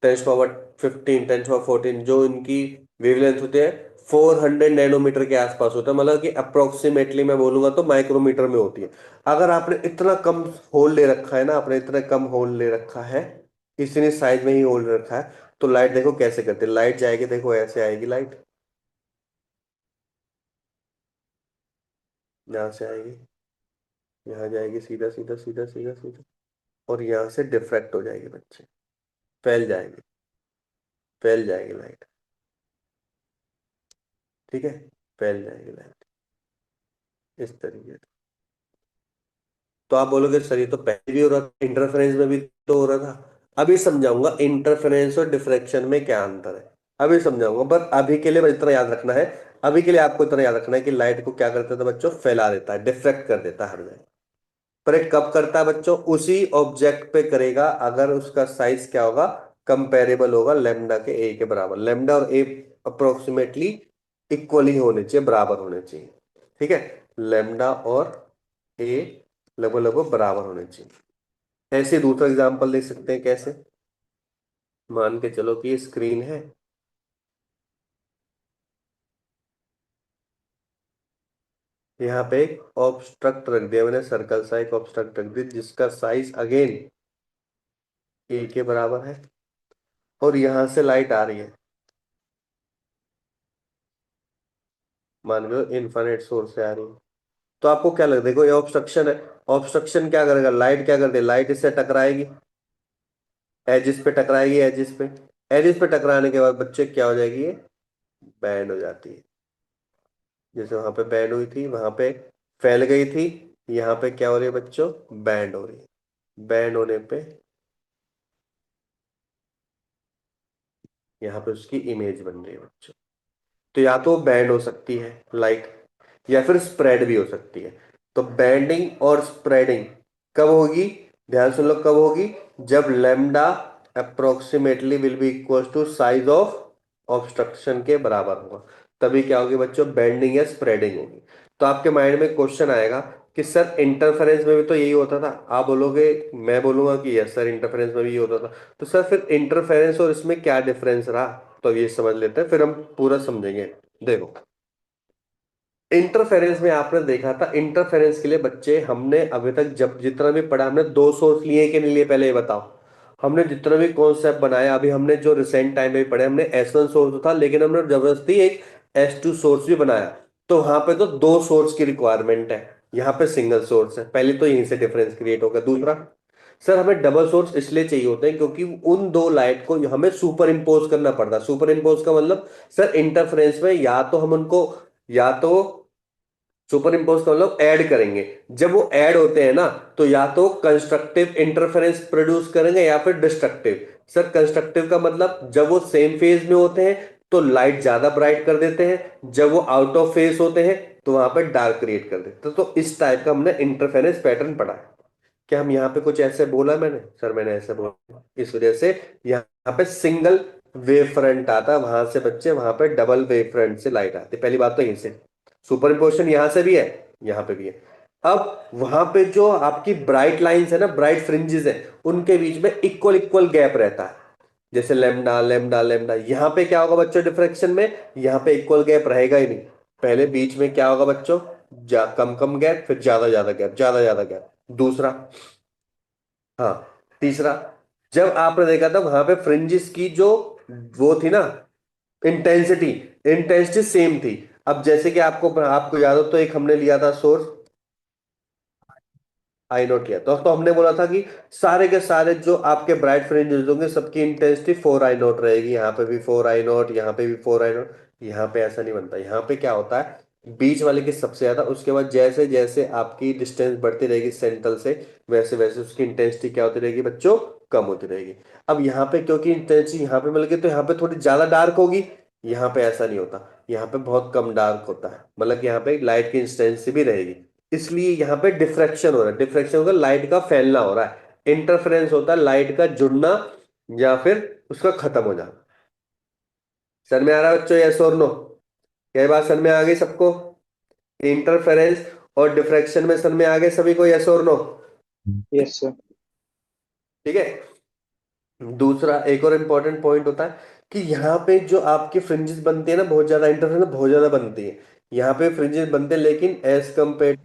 10 पावर 15, 10 पावर 14, जो इनकी वेवलेंथ होती है 400 नैनोमीटर के आसपास होता है, मतलब कि अप्रोक्सीमेटली मैं बोलूंगा तो माइक्रोमीटर में होती है। अगर आपने इतना कम होल ले रखा है ना, आपने इतना कम होल ले रखा है, इतनी साइज में ही होल रखा है, तो लाइट देखो कैसे करते हैं, लाइट जाएगी, देखो ऐसे आएगी लाइट, यहां से आएगी, यहाँ जाएगी, सीधा सीधा सीधा सीधा सीधा, और यहाँ से डिफ्रैक्ट हो जाएगी बच्चे, फैल जाएगी, फैल जाएगी लाइट, ठीक है, फैल जाएगी लाइट इस तरीके से। तो आप बोलोगे सर ये तो पहले भी हो रहा था, इंटरफेरेंस में भी तो हो रहा था। अभी समझाऊंगा इंटरफेरेंस और डिफ्रैक्शन में क्या अंतर है, अभी समझाऊंगा, पर अभी के लिए बस इतना याद रखना है, अभी के लिए आपको इतना याद रखना है कि लाइट को क्या करता था बच्चों? फैला देता है, डिफ्रैक्ट कर देता है हर जगह। पर ये कब करता है बच्चों? उसी ऑब्जेक्ट पे करेगा अगर उसका साइज क्या होगा? कंपेरेबल होगा लेमडा के ए के बराबर। लेमडा और ए अप्रोक्सीमेटली इक्वली होने चाहिए, बराबर होने चाहिए, ठीक है, लेमडा और ए लगभग लगभग बराबर होने चाहिए। ऐसे दूसरा एग्जांपल देख सकते हैं कैसे, मान के चलो कि ये स्क्रीन है, यहाँ पे एक ऑब्स्ट्रक्ट रख दिया मैंने, सर्कल सा एक ऑब्स्ट्रक्ट रख दिया जिसका साइज अगेन ए के बराबर है, और यहां से लाइट आ रही है, मान लो इन्फिनिट सोर्स से आ रही है। तो आपको क्या लगता है, देखो ये ऑब्स्ट्रक्शन है, ऑब्स्ट्रक्शन क्या करेगा? लाइट क्या करती है? लाइट इससे टकराएगी, एजिस पे टकराएगी, एजिस पे, एजिस पे टकराने के बाद बच्चे क्या हो जाएगी? ये बैंड हो जाती है, जैसे वहां पे बैंड हुई थी, वहां पे फैल गई थी, यहाँ पे क्या हो रही है बच्चों? बैंड हो रही है। बैंड होने पे यहाँ पे उसकी इमेज बन रही है बच्चों। तो या तो बैंड हो सकती है लाइट, या फिर स्प्रेड भी हो सकती है। तो बैंडिंग और स्प्रेडिंग कब होगी? ध्यान सुन लो, कब होगी? जब lambda approximately will be equal to size of obstruction के बराबर होगा, तभी क्या होगी बच्चों? बेंडिंग या स्प्रेडिंग होगी। तो आपके माइंड में क्वेश्चन आएगा कि सर इंटरफेरेंस में भी तो यही होता था, आप बोलोगे, मैं बोलूंगा कि यस सर इंटरफेरेंस में भी ये होता था। तो सर फिर इंटरफेरेंस और इसमें क्या डिफरेंस रहा, तो ये समझ लेते हैं, फिर हम पूरा समझेंगे। देखो इंटरफेरेंस में आपने देखा था, इंटरफेरेंस के लिए बच्चे हमने अभी तक जब जितना भी पढ़ा, हमने दो सोर्स लिए कि नहीं लिए, पहले ये बताओ। हमने जितना भी कॉन्सेप्ट बनाया, अभी हमने जो रिसेंट टाइम में पढ़े, हमने S1 सोर्स तो था, लेकिन हमने जबरदस्ती एक S2 सोर्स भी बनाया। तो वहां पे तो दो सोर्स की रिक्वायरमेंट है, यहाँ पे सिंगल सोर्स है, पहले तो यहीं से डिफरेंस क्रिएट होगा। दूसरा, सर हमें डबल सोर्स इसलिए चाहिए होते हैं क्योंकि उन दो लाइट को हमें सुपर इंपोज करना पड़ता है। सुपर इंपोज का मतलब सर इंटरफेरेंस में या तो हम उनको, या तो सुपर इम्पोज का मतलब ऐड करेंगे, जब वो ऐड होते हैं ना, तो या तो कंस्ट्रक्टिव इंटरफेरेंस प्रोड्यूस करेंगे या फिर डिस्ट्रक्टिव। सर कंस्ट्रक्टिव का मतलब जब वो सेम फेज में होते हैं तो लाइट ज्यादा ब्राइट कर देते हैं, जब वो आउट ऑफ फेस होते हैं तो वहां पर डार्क क्रिएट कर देते हैं। तो इस टाइप का हमने इंटरफेरेंस पैटर्न पढ़ा है। क्या हम यहाँ पे कुछ ऐसे बोला मैंने? सर मैंने ऐसे बोला, इस वजह से यहाँ पे सिंगल वेव फ्रंट आता है, वहां से बच्चे वहां पे डबल वेव फ्रंट से लाइट आती है। पहली बात तो यहीं से सुपर इम्पोजिशन यहां से भी है, यहाँ पे भी है। अब वहां पे जो आपकी ब्राइट लाइंस है ना, ब्राइट फ्रिंजेस है, उनके बीच में इक्वल इक्वल गैप रहता है, जैसे लेमडा लेमडा लेमडा। यहाँ पे क्या होगा बच्चों डिफ्रेक्शन में? यहाँ पे इक्वल गैप रहेगा ही नहीं। पहले बीच में क्या होगा बच्चों? कम कम गैप, फिर ज्यादा ज्यादा गैप, ज्यादा ज्यादा गैप। दूसरा, हाँ, तीसरा, जब आपने देखा था वहां पे फ्रिंजेस की जो वो थी ना, इंटेंसिटी, इंटेंसिटी सेम थी। अब जैसे कि आपको आपको याद हो तो एक हमने लिया था सोर्स आई नोट लिया, तो हमने बोला था कि सारे के सारे जो आपके ब्राइट फ्रिंजेस होंगे सबकी इंटेंसिटी 4 I0 रहेगी। यहाँ पे भी 4 I0, यहाँ पे भी 4 I0। यहाँ पे ऐसा नहीं बनता। यहाँ पे क्या होता है, बीच वाले की सबसे ज्यादा, उसके बाद जैसे जैसे आपकी डिस्टेंस बढ़ती रहेगी सेंट्रल से, वैसे वैसे उसकी इंटेंसिटी क्या होती रहेगी बच्चों? कम होती रहेगी। अब यहाँ पे क्योंकि इंटेंसिटी यहाँ पे मिल गई तो यहाँ पे थोड़ी ज्यादा डार्क होगी, यहाँ पे ऐसा नहीं होता, यहाँ पे बहुत कम डार्क होता है, मतलब कि यहाँ पे लाइट की इंटेंसिटी भी रहेगी। इसलिए यहाँ पे डिफ्रैक्शन हो रहा है। डिफ्रैक्शन होगा लाइट का फैलना हो रहा है, इंटरफेरेंस होता है लाइट का जुड़ना या फिर उसका खत्म हो जाना। सर में आ रहा है बच्चों, यस और नो? क्या ये बात सर में आ गई सबको? इंटरफेरेंस और डिफ्रैक्शन में सर में आ गए सभी को, यस और नो? Yes, sir. ठीक है। दूसरा एक और इंपॉर्टेंट पॉइंट होता है कि यहाँ पे जो आपकी फ्रिंजेस बनती है ना, बहुत ज्यादा इंटरफेरेंस बहुत ज्यादा बनती है। यहाँ पे फ्रिंजेस बनते हैं लेकिन एज कम्पेयर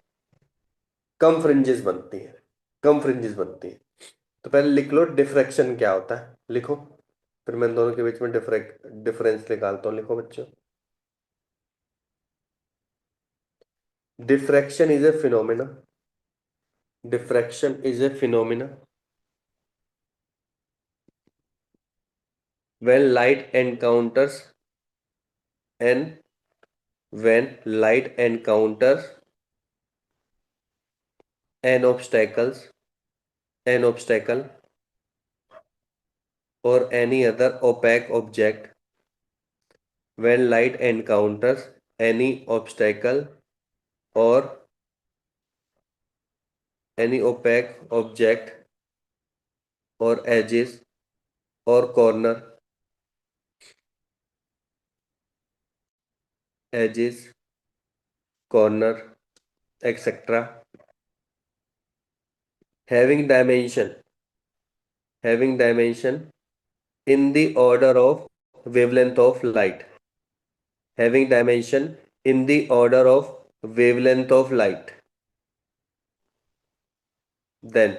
कम फ्रिंजेस बनती है, कम फ्रिंजेस बनती है। तो पहले लिख लो डिफ्रैक्शन क्या होता है, लिखो, फिर मैं इन दोनों के बीच में डिफरेंस निकालता हूँ। लिखो बच्चों, diffraction is a phenomena, diffraction is a phenomena when light encounters and when light encounters an obstacle or any other opaque object, when light encounters any obstacle or any opaque object or edges or edges, corner, etc. having dimension, having dimension in the order of wavelength of light, having dimension in the order of wavelength of light, then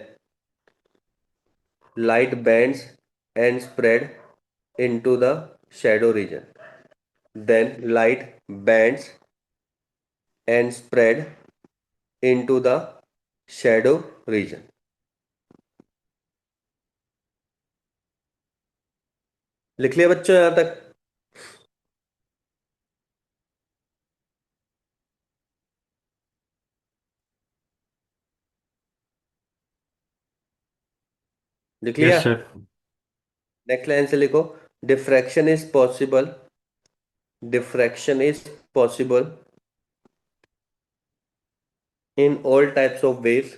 light bends and spread into the shadow region, then light bends and spread into the shadow region। लिख लिया बच्चों यहां तक? लिख लिया? Yes, sir. नेक्स्ट लाइन से लिखो, diffraction is possible, diffraction is possible in all types of waves,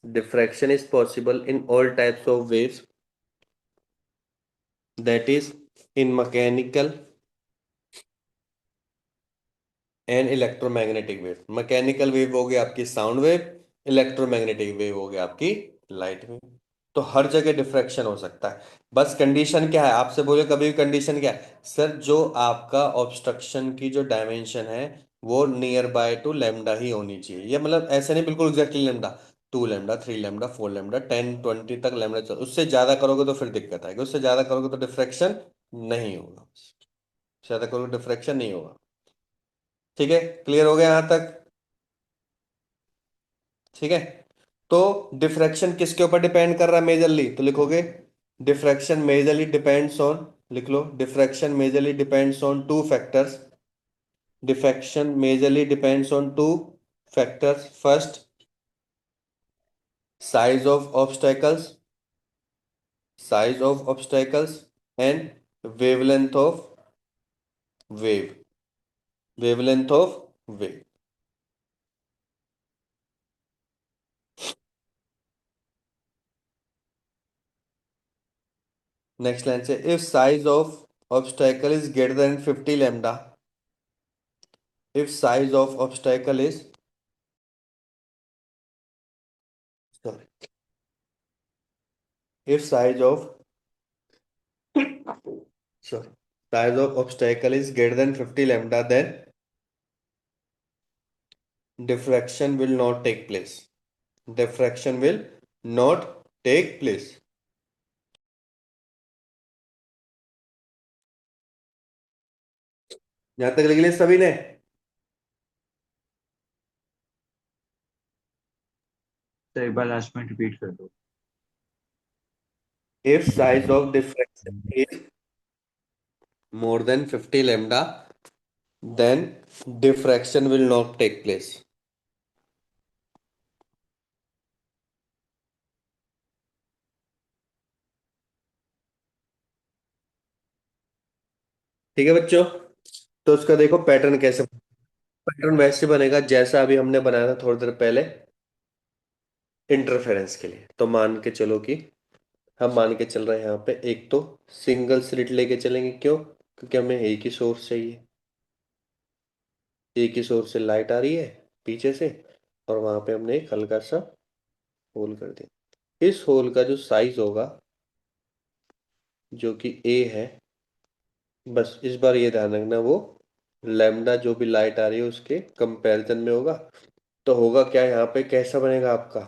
diffraction is possible in all types of waves, that is in mechanical and electromagnetic wave। Mechanical wave हो गई आपकी साउंड वेव, इलेक्ट्रोमैग्नेटिक वेव हो गई आपकी लाइट वेव। तो हर जगह डिफ्रैक्शन हो सकता है। बस कंडीशन क्या है, आपसे बोले कभी भी कंडीशन क्या है सर, जो आपका ऑब्स्ट्रक्शन की जो डायमेंशन है वो नियर बाय टू लेमडा ही होनी चाहिए। ये मतलब ऐसे नहीं बिल्कुल exactly lambda, 2 lambda, 3 lambda, 4 lambda, 10 20 तक लैम्डा। उससे ज्यादा करोगे तो फिर दिक्कत आएगी, उससे ज्यादा करोगे तो डिफ्रैक्शन नहीं होगा, ज्यादा करोगे डिफ्रैक्शन नहीं होगा। ठीक है, क्लियर हो गया यहां तक? ठीक है। तो डिफ्रैक्शन किसके ऊपर डिपेंड कर रहा है मेजरली, तो लिखोगे डिफ्रैक्शन मेजरली डिपेंड्स ऑन, लिख लो diffraction majorly depends on 2 factors, diffraction majorly depends on 2 factors. First, size of obstacles, size of obstacles and wavelength of wave, wavelength of wave. Next line से, if size of obstacle is greater than 50 lambda, if size of obstacle is, sorry, if size of, sorry, size of obstacle is greater than 50 lambda, then diffraction will not take place, diffraction will not take place। यहां तक लिख लिया सभी ने? सर एक बार लास्ट में रिपीट कर दो। if size of diffraction is more than 50 lambda, then diffraction will not take place। ठीक है बच्चों, तो उसका देखो पैटर्न कैसे, पैटर्न वैसे बनेगा जैसा अभी हमने बनाया था थोड़ी देर पहले इंटरफेरेंस के लिए। तो मान के चलो कि हम मान के चल रहे हैं यहाँ पे एक तो सिंगल स्लिट लेके चलेंगे, क्यों? क्योंकि हमें एक ही सोर्स चाहिए, एक ही सोर्स से लाइट आ रही है पीछे से, और वहां पे हमने एक हल्का सा होल कर दिया। इस होल का जो साइज होगा, जो कि ए है, बस इस बार ये ध्यान रखना, वो लैम्डा जो भी लाइट आ रही है उसके कंपैरिजन में होगा। तो होगा क्या यहाँ पे, कैसा बनेगा आपका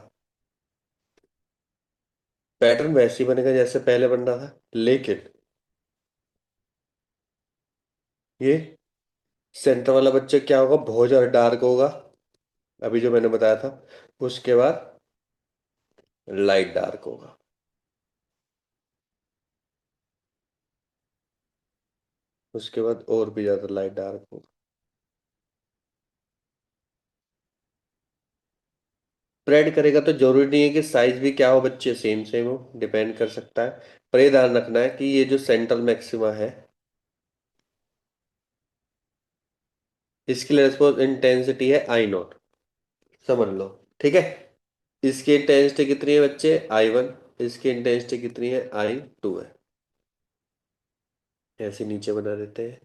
पैटर्न? वैसे ही बनेगा जैसे पहले बन रहा था, लेकिन ये सेंटर वाला बच्चा क्या होगा, बहुत ज्यादा डार्क होगा, अभी जो मैंने बताया था। उसके बाद लाइट डार्क होगा, उसके बाद और भी ज्यादा लाइट डार्क होगा। स्प्रेड करेगा तो जरूरी नहीं है कि साइज भी क्या हो बच्चे, सेम सेम हो, डिपेंड कर सकता है। पर ये ध्यान रखना है कि ये जो सेंट्रल मैक्सिमा है, इसकी रेस्पॉन्स इंटेंसिटी है आई नॉट, समझ लो। ठीक है, इसकी इंटेंसिटी कितनी है बच्चे, I1, इसकी इंटेंसिटी कितनी है, I2 है। ऐसे नीचे बना देते हैं,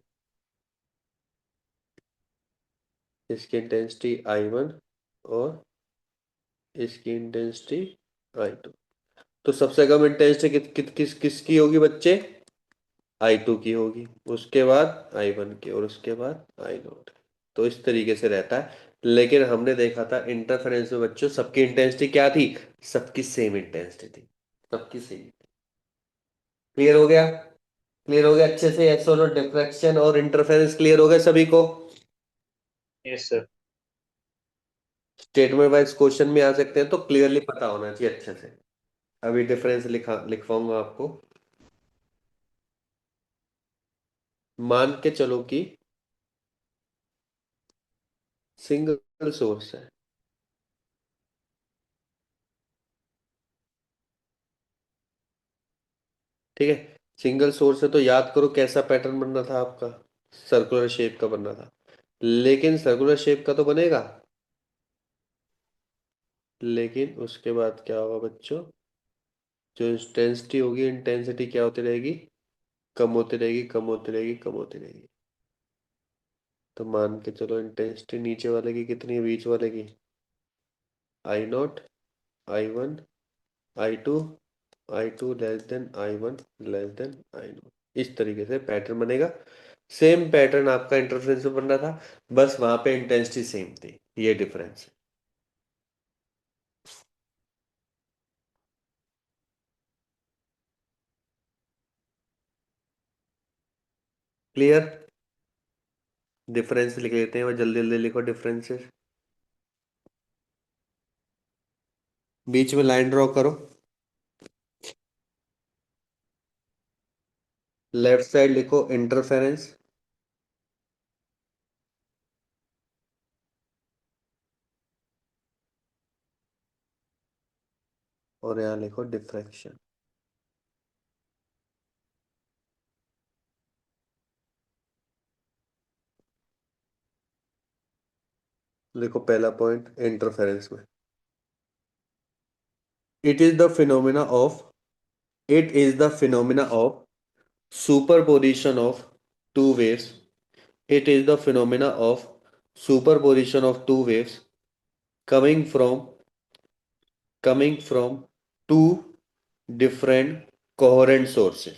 इसकी इंटेंसिटी I1 और इसकी इंटेंसिटी I2। तो सबसे कम इंटेंसिटी किसकी होगी बच्चे, I2 की होगी, उसके बाद I1 की, और उसके बाद I0। तो इस तरीके से रहता है। लेकिन हमने देखा था इंटरफेरेंस में बच्चों सबकी इंटेंसिटी क्या थी, सबकी सेम इंटेंसिटी थी, सबकी सेम। क्लियर हो गया? क्लियर हो गया अच्छे से? यस और नो, डिफ्रैक्शन और इंटरफेरेंस क्लियर हो गया सभी को? Yes, sir. Statement wise question में आ सकते हैं, तो क्लियरली पता होना चाहिए अच्छे से। अभी डिफरेंस लिखवाऊंगा आपको। मान के चलो कि सिंगल सोर्स है, ठीक है, सिंगल सोर्स है, तो याद करो कैसा पैटर्न बनना था आपका, सर्कुलर शेप का बनना था। लेकिन सर्कुलर शेप का तो बनेगा, लेकिन उसके बाद क्या होगा बच्चों, जो इंटेंसिटी होगी, इंटेंसिटी क्या होती रहेगी, कम होती रहेगी, कम होती रहेगी, कम होती रहेगी। तो मान के चलो इंटेंसिटी नीचे वाले की कितनी है, बीच वाले की, I0, I1, I2, I2 less than I1 less than I0। इस तरीके से पैटर्न बनेगा। सेम पैटर्न आपका इंटरफेरेंस में बन रहा था, बस वहां पे इंटेंसिटी सेम थी, ये डिफरेंस है। क्लियर? डिफरेंस लिख लेते हैं और जल्दी जल्दी लिखो डिफरेंसेस। बीच में लाइन ड्रॉ करो, लेफ्ट साइड लिखो इंटरफेरेंस, और यहाँ लिखो डिफ्रैक्शन। देखो पहला पॉइंट इंटरफेरेंस में, it is the phenomena of it is the phenomena of superposition of two waves. It is the phenomena of superposition of two waves coming from two different coherent sources.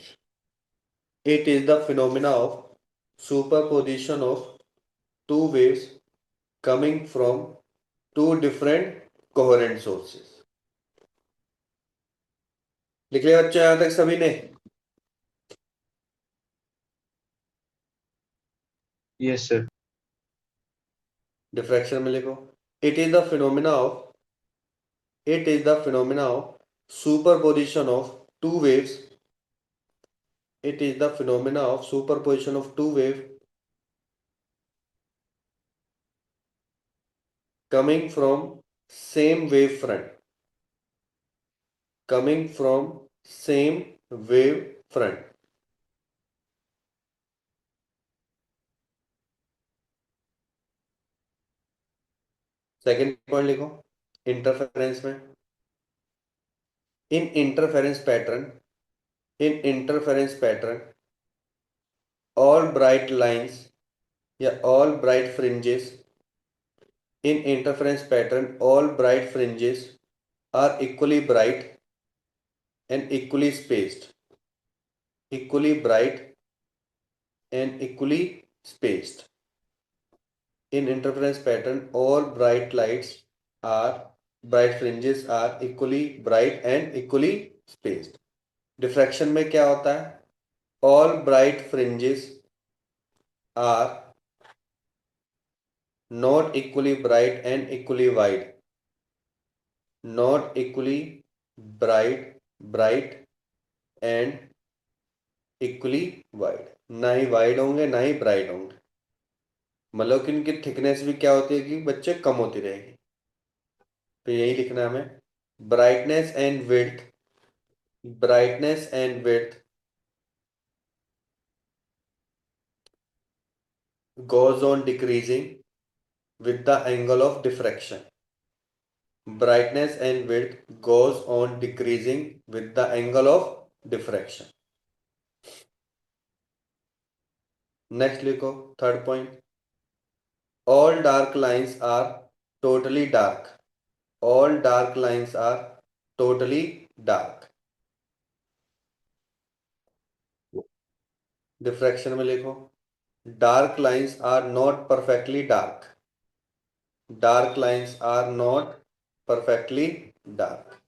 It is the phenomena of superposition of two waves coming from two different coherent sources. लिख लिया बच्चों यहां तक सभी ने? Yes, sir. डिफ्रैक्शन में लिखो, it is the phenomena of it is the phenomena of superposition of two waves. It is the phenomena of superposition of two waves coming from same wave front. Coming from same wave front. Second point लिखो इंटरफेरेंस में, in interference pattern all bright lines या all bright fringes in interference pattern, all bright fringes are equally bright and equally spaced. Equally bright and equally spaced. In interference pattern, all bright fringes are equally bright and equally spaced. Diffraction में क्या होता है? All bright fringes are not equally bright and equally wide. Not equally bright and equally wide. ना ही वाइड होंगे ना ही ब्राइट होंगे, मतलब कि इनकी थिकनेस भी क्या होती है कि बच्चे कम होती रहेगी. तो यही लिखना है हमें, brightness and width goes on decreasing with the angle of diffraction. Brightness and width goes on decreasing with the angle of diffraction. Next लिखो third point, all dark lines are totally dark. All dark lines are totally dark. Diffraction में लिखो, dark lines are not perfectly dark. Dark lines are not perfectly dark.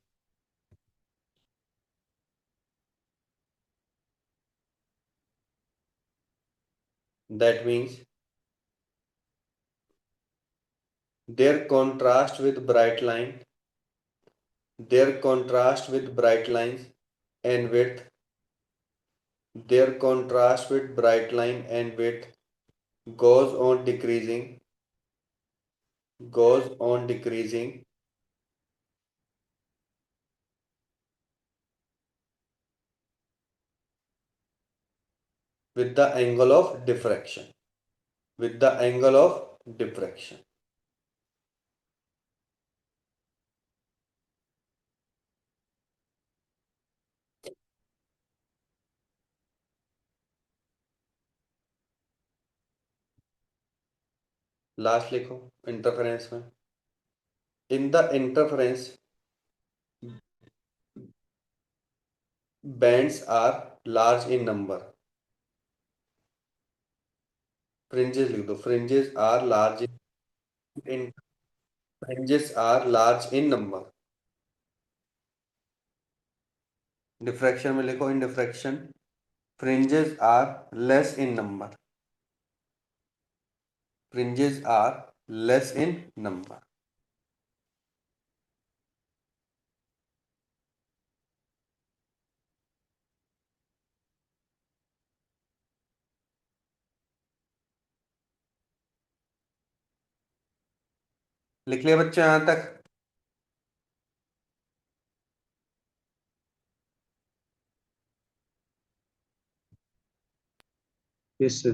That means their contrast with bright lines and width, their contrast with bright line and width goes on decreasing with the angle of diffraction. Last लिखो इंटरफेरेंस में, in the interference bands are large in number. Fringes लिख दो, fringes are large in number. Diffraction में लिखो, in diffraction fringes are less in number. लिख लिया बच्चे यहां तक? Yes, sir.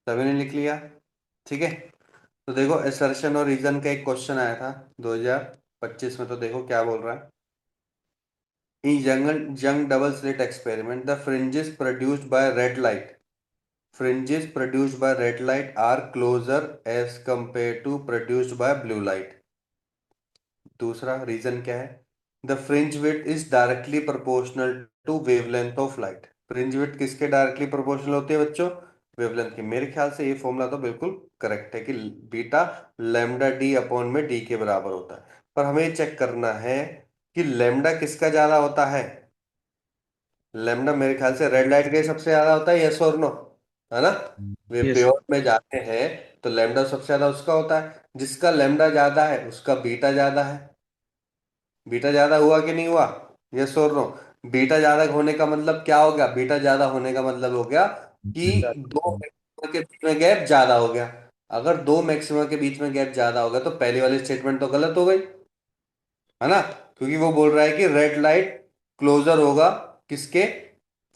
सभी ने लिख लिया? ठीक है, तो देखो असर्शन और रीजन का एक क्वेश्चन आया था 2025 में, तो देखो क्या बोल रहा है। इन young double slit experiment, the fringes produced by red light are closer as compared to produced by blue light. दूसरा रीजन क्या है? The fringe width is directly proportional to wavelength of light. Fringe width किसके डायरेक्टली प्रोपोर्शनल होती है बच्चों? वेवलेंथ की। मेरे ख्याल से ये फॉर्मूला तो बिल्कुल करेक्ट है कि बीटा लैम्डा डी अपॉन में डी के बराबर होता है। पर हमें चेक करना है कि लैम्डा किसका ज्यादा होता है। लैम्डा मेरे ख्याल से रेड लाइट का ही सबसे ज्यादा होता है, यस और नो, है ना? वे यस प्योर में जाते हैं तो लैम्डा सबसे ज्यादा उसका होता है। जिसका लैम्डा ज्यादा है उसका बीटा ज्यादा है। बीटा ज्यादा हुआ कि नहीं हुआ? यस और नो? बीटा ज्यादा होने का मतलब क्या हो गया? बीटा ज्यादा होने का मतलब हो गया कि दो मैक्सिमा के बीच में गैप ज्यादा हो गया। अगर दो मैक्सिमा के बीच में गैप ज्यादा हो गया तो पहली वाली स्टेटमेंट तो गलत हो गई, है ना? क्योंकि वो बोल रहा है कि रेड लाइट क्लोजर होगा किसके?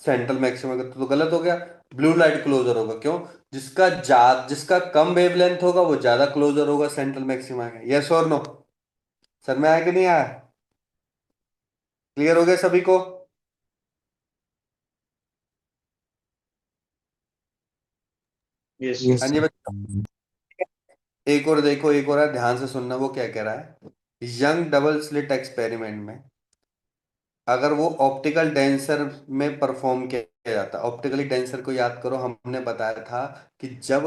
सेंट्रल मैक्सिमा का, तो गलत हो गया। ब्लू लाइट क्लोजर होगा, क्यों? जिसका कम वेवलेंथ होगा वो ज्यादा क्लोजर होगा सेंट्रल मैक्सिमा के। यस और नो? सर में आया कि नहीं आया? क्लियर हो गया सभी को? यस यस हाँ जी सर। बच्चों, एक और देखो, एक और है, ध्यान से सुनना वो क्या कह रहा है। यंग डबल स्लिट एक्सपेरिमेंट में अगर वो ऑप्टिकल डेंसर में परफॉर्म किया जाता, ऑप्टिकली डेंसर को याद करो, हमने बताया था कि जब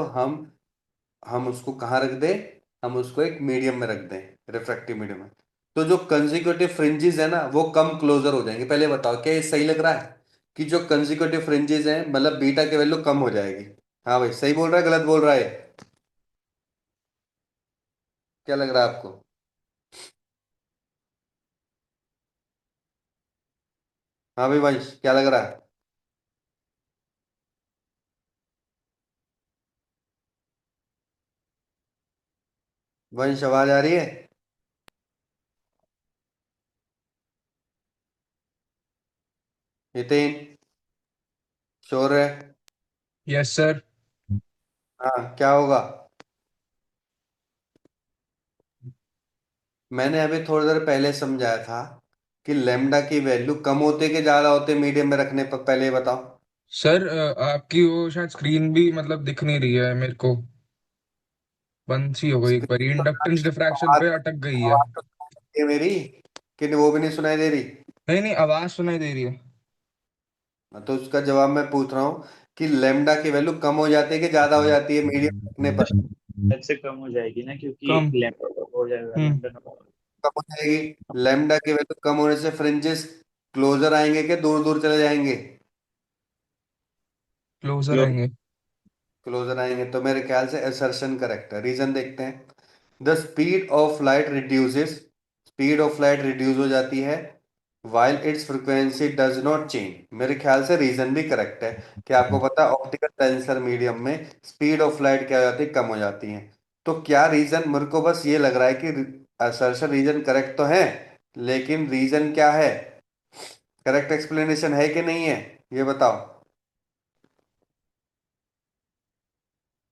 हम उसको कहाँ रख दें, हम उसको एक मीडियम में रख दें, रिफ्रैक्टिव मीडियम में, तो जो कंजिक्यूटिव फ्रिंजेस है ना वो कम क्लोजर हो जाएंगे। पहले बताओ क्या ये सही लग रहा है कि जो कंजिक्यूटिव फ्रिंजेस हैं मतलब बीटा की वैल्यू कम हो जाएगी? हाँ भाई, सही बोल रहा है गलत बोल रहा है? क्या लग रहा है आपको? हाँ भाई वंश, क्या लग रहा है? वंश आवाज आ रही है? नितिन, शोर है? Yes sir. हाँ, क्या होगा? मैंने अभी थोड़ी देर पहले समझाया था कि लेमडा की वैल्यू कम होते कि ज्यादा होते मीडियम में रखने पर, पहले ये बताओ। सर आपकी वो शायद स्क्रीन भी मतलब दिख नहीं रही है मेरे को, बंद सी हो गई, एक बार स्क्रीन तो इंडक्टेंस डिफ्रैक्शन आवाज पे अटक गई है। आवाज तो सुनाई दे रही है मेरी, कि वो भी नहीं सुनाई दे रही? नहीं नहीं, आवाज सुनाई दे रही है। हाँ, तो उसका जवाब मैं पूछ रहा हूँ कि लेमडा की वैल्यू कम हो जाती है कि ज्यादा हो जाती है मीडियम रखने पर? शायद से कम हो जाएगी ना, क्योंकि कम। लैम्डा हो जाएगा, हम्म। Lambda naught. कम हो जाएगी। लेमडा की वैल्यू कम होने से फ्रिंजेस क्लोजर आएंगे कि दूर दूर चले जाएंगे? क्लोजर आएंगे। क्लोजर आएंगे, तो मेरे ख्याल से असर्शन करेक्ट है। रीजन देखते हैं। The speed of light reduces, speed of light reduce हो जाती है while it's frequency does not change. मेरे ख्याल से रीजन भी करेक्ट है कि आपको पता है ऑप्टिकल टेंसर मीडियम में स्पीड ऑफ लाइट क्या हो जाती है? कम हो जाती है। तो क्या रीजन, मेरे को बस ये लग रहा है कि असर्शन रीजन करेक्ट तो है, लेकिन रीजन क्या है? करेक्ट एक्सप्लेनेशन है कि नहीं है? ये बताओ,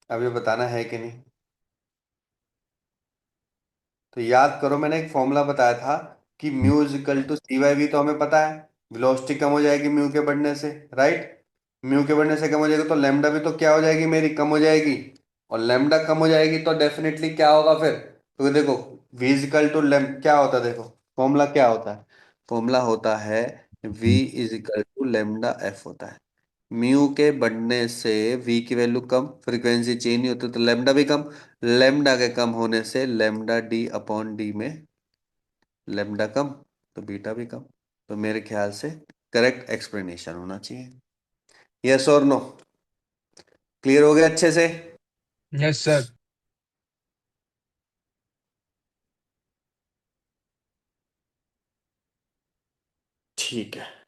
अब ये बताना है कि नहीं। तो याद करो, मैंने एक फॉर्मूला बताया था कि mu equal to C by V, तो हमें पता है वेलोसिटी कम हो जाएगी म्यू के बढ़ने से, राइट? म्यू के बढ़ने से कम हो जाएगी तो लेमडा भी तो क्या हो जाएगी मेरी? कम हो जाएगी। और लेमडा कम हो जाएगी तो डेफिनेटली क्या होगा फिर? तो देखो वी इजिकल टू लेम क्या होता है, देखो फॉर्मूला क्या होता है? फॉर्मूला होता है V equal to lambda F होता है। म्यू के बढ़ने से वी की वैल्यू कम, फ्रीक्वेंसी चेंज नहीं होती तो लेमडा भी कम, लेमडा के कम होने से लेमडा डी अपॉन डी में लेमडा कम तो बीटा भी कम। तो मेरे ख्याल से करेक्ट एक्सप्लेनेशन होना चाहिए। यस और नो? क्लियर हो गया अच्छे से? Yes sir. ठीक है।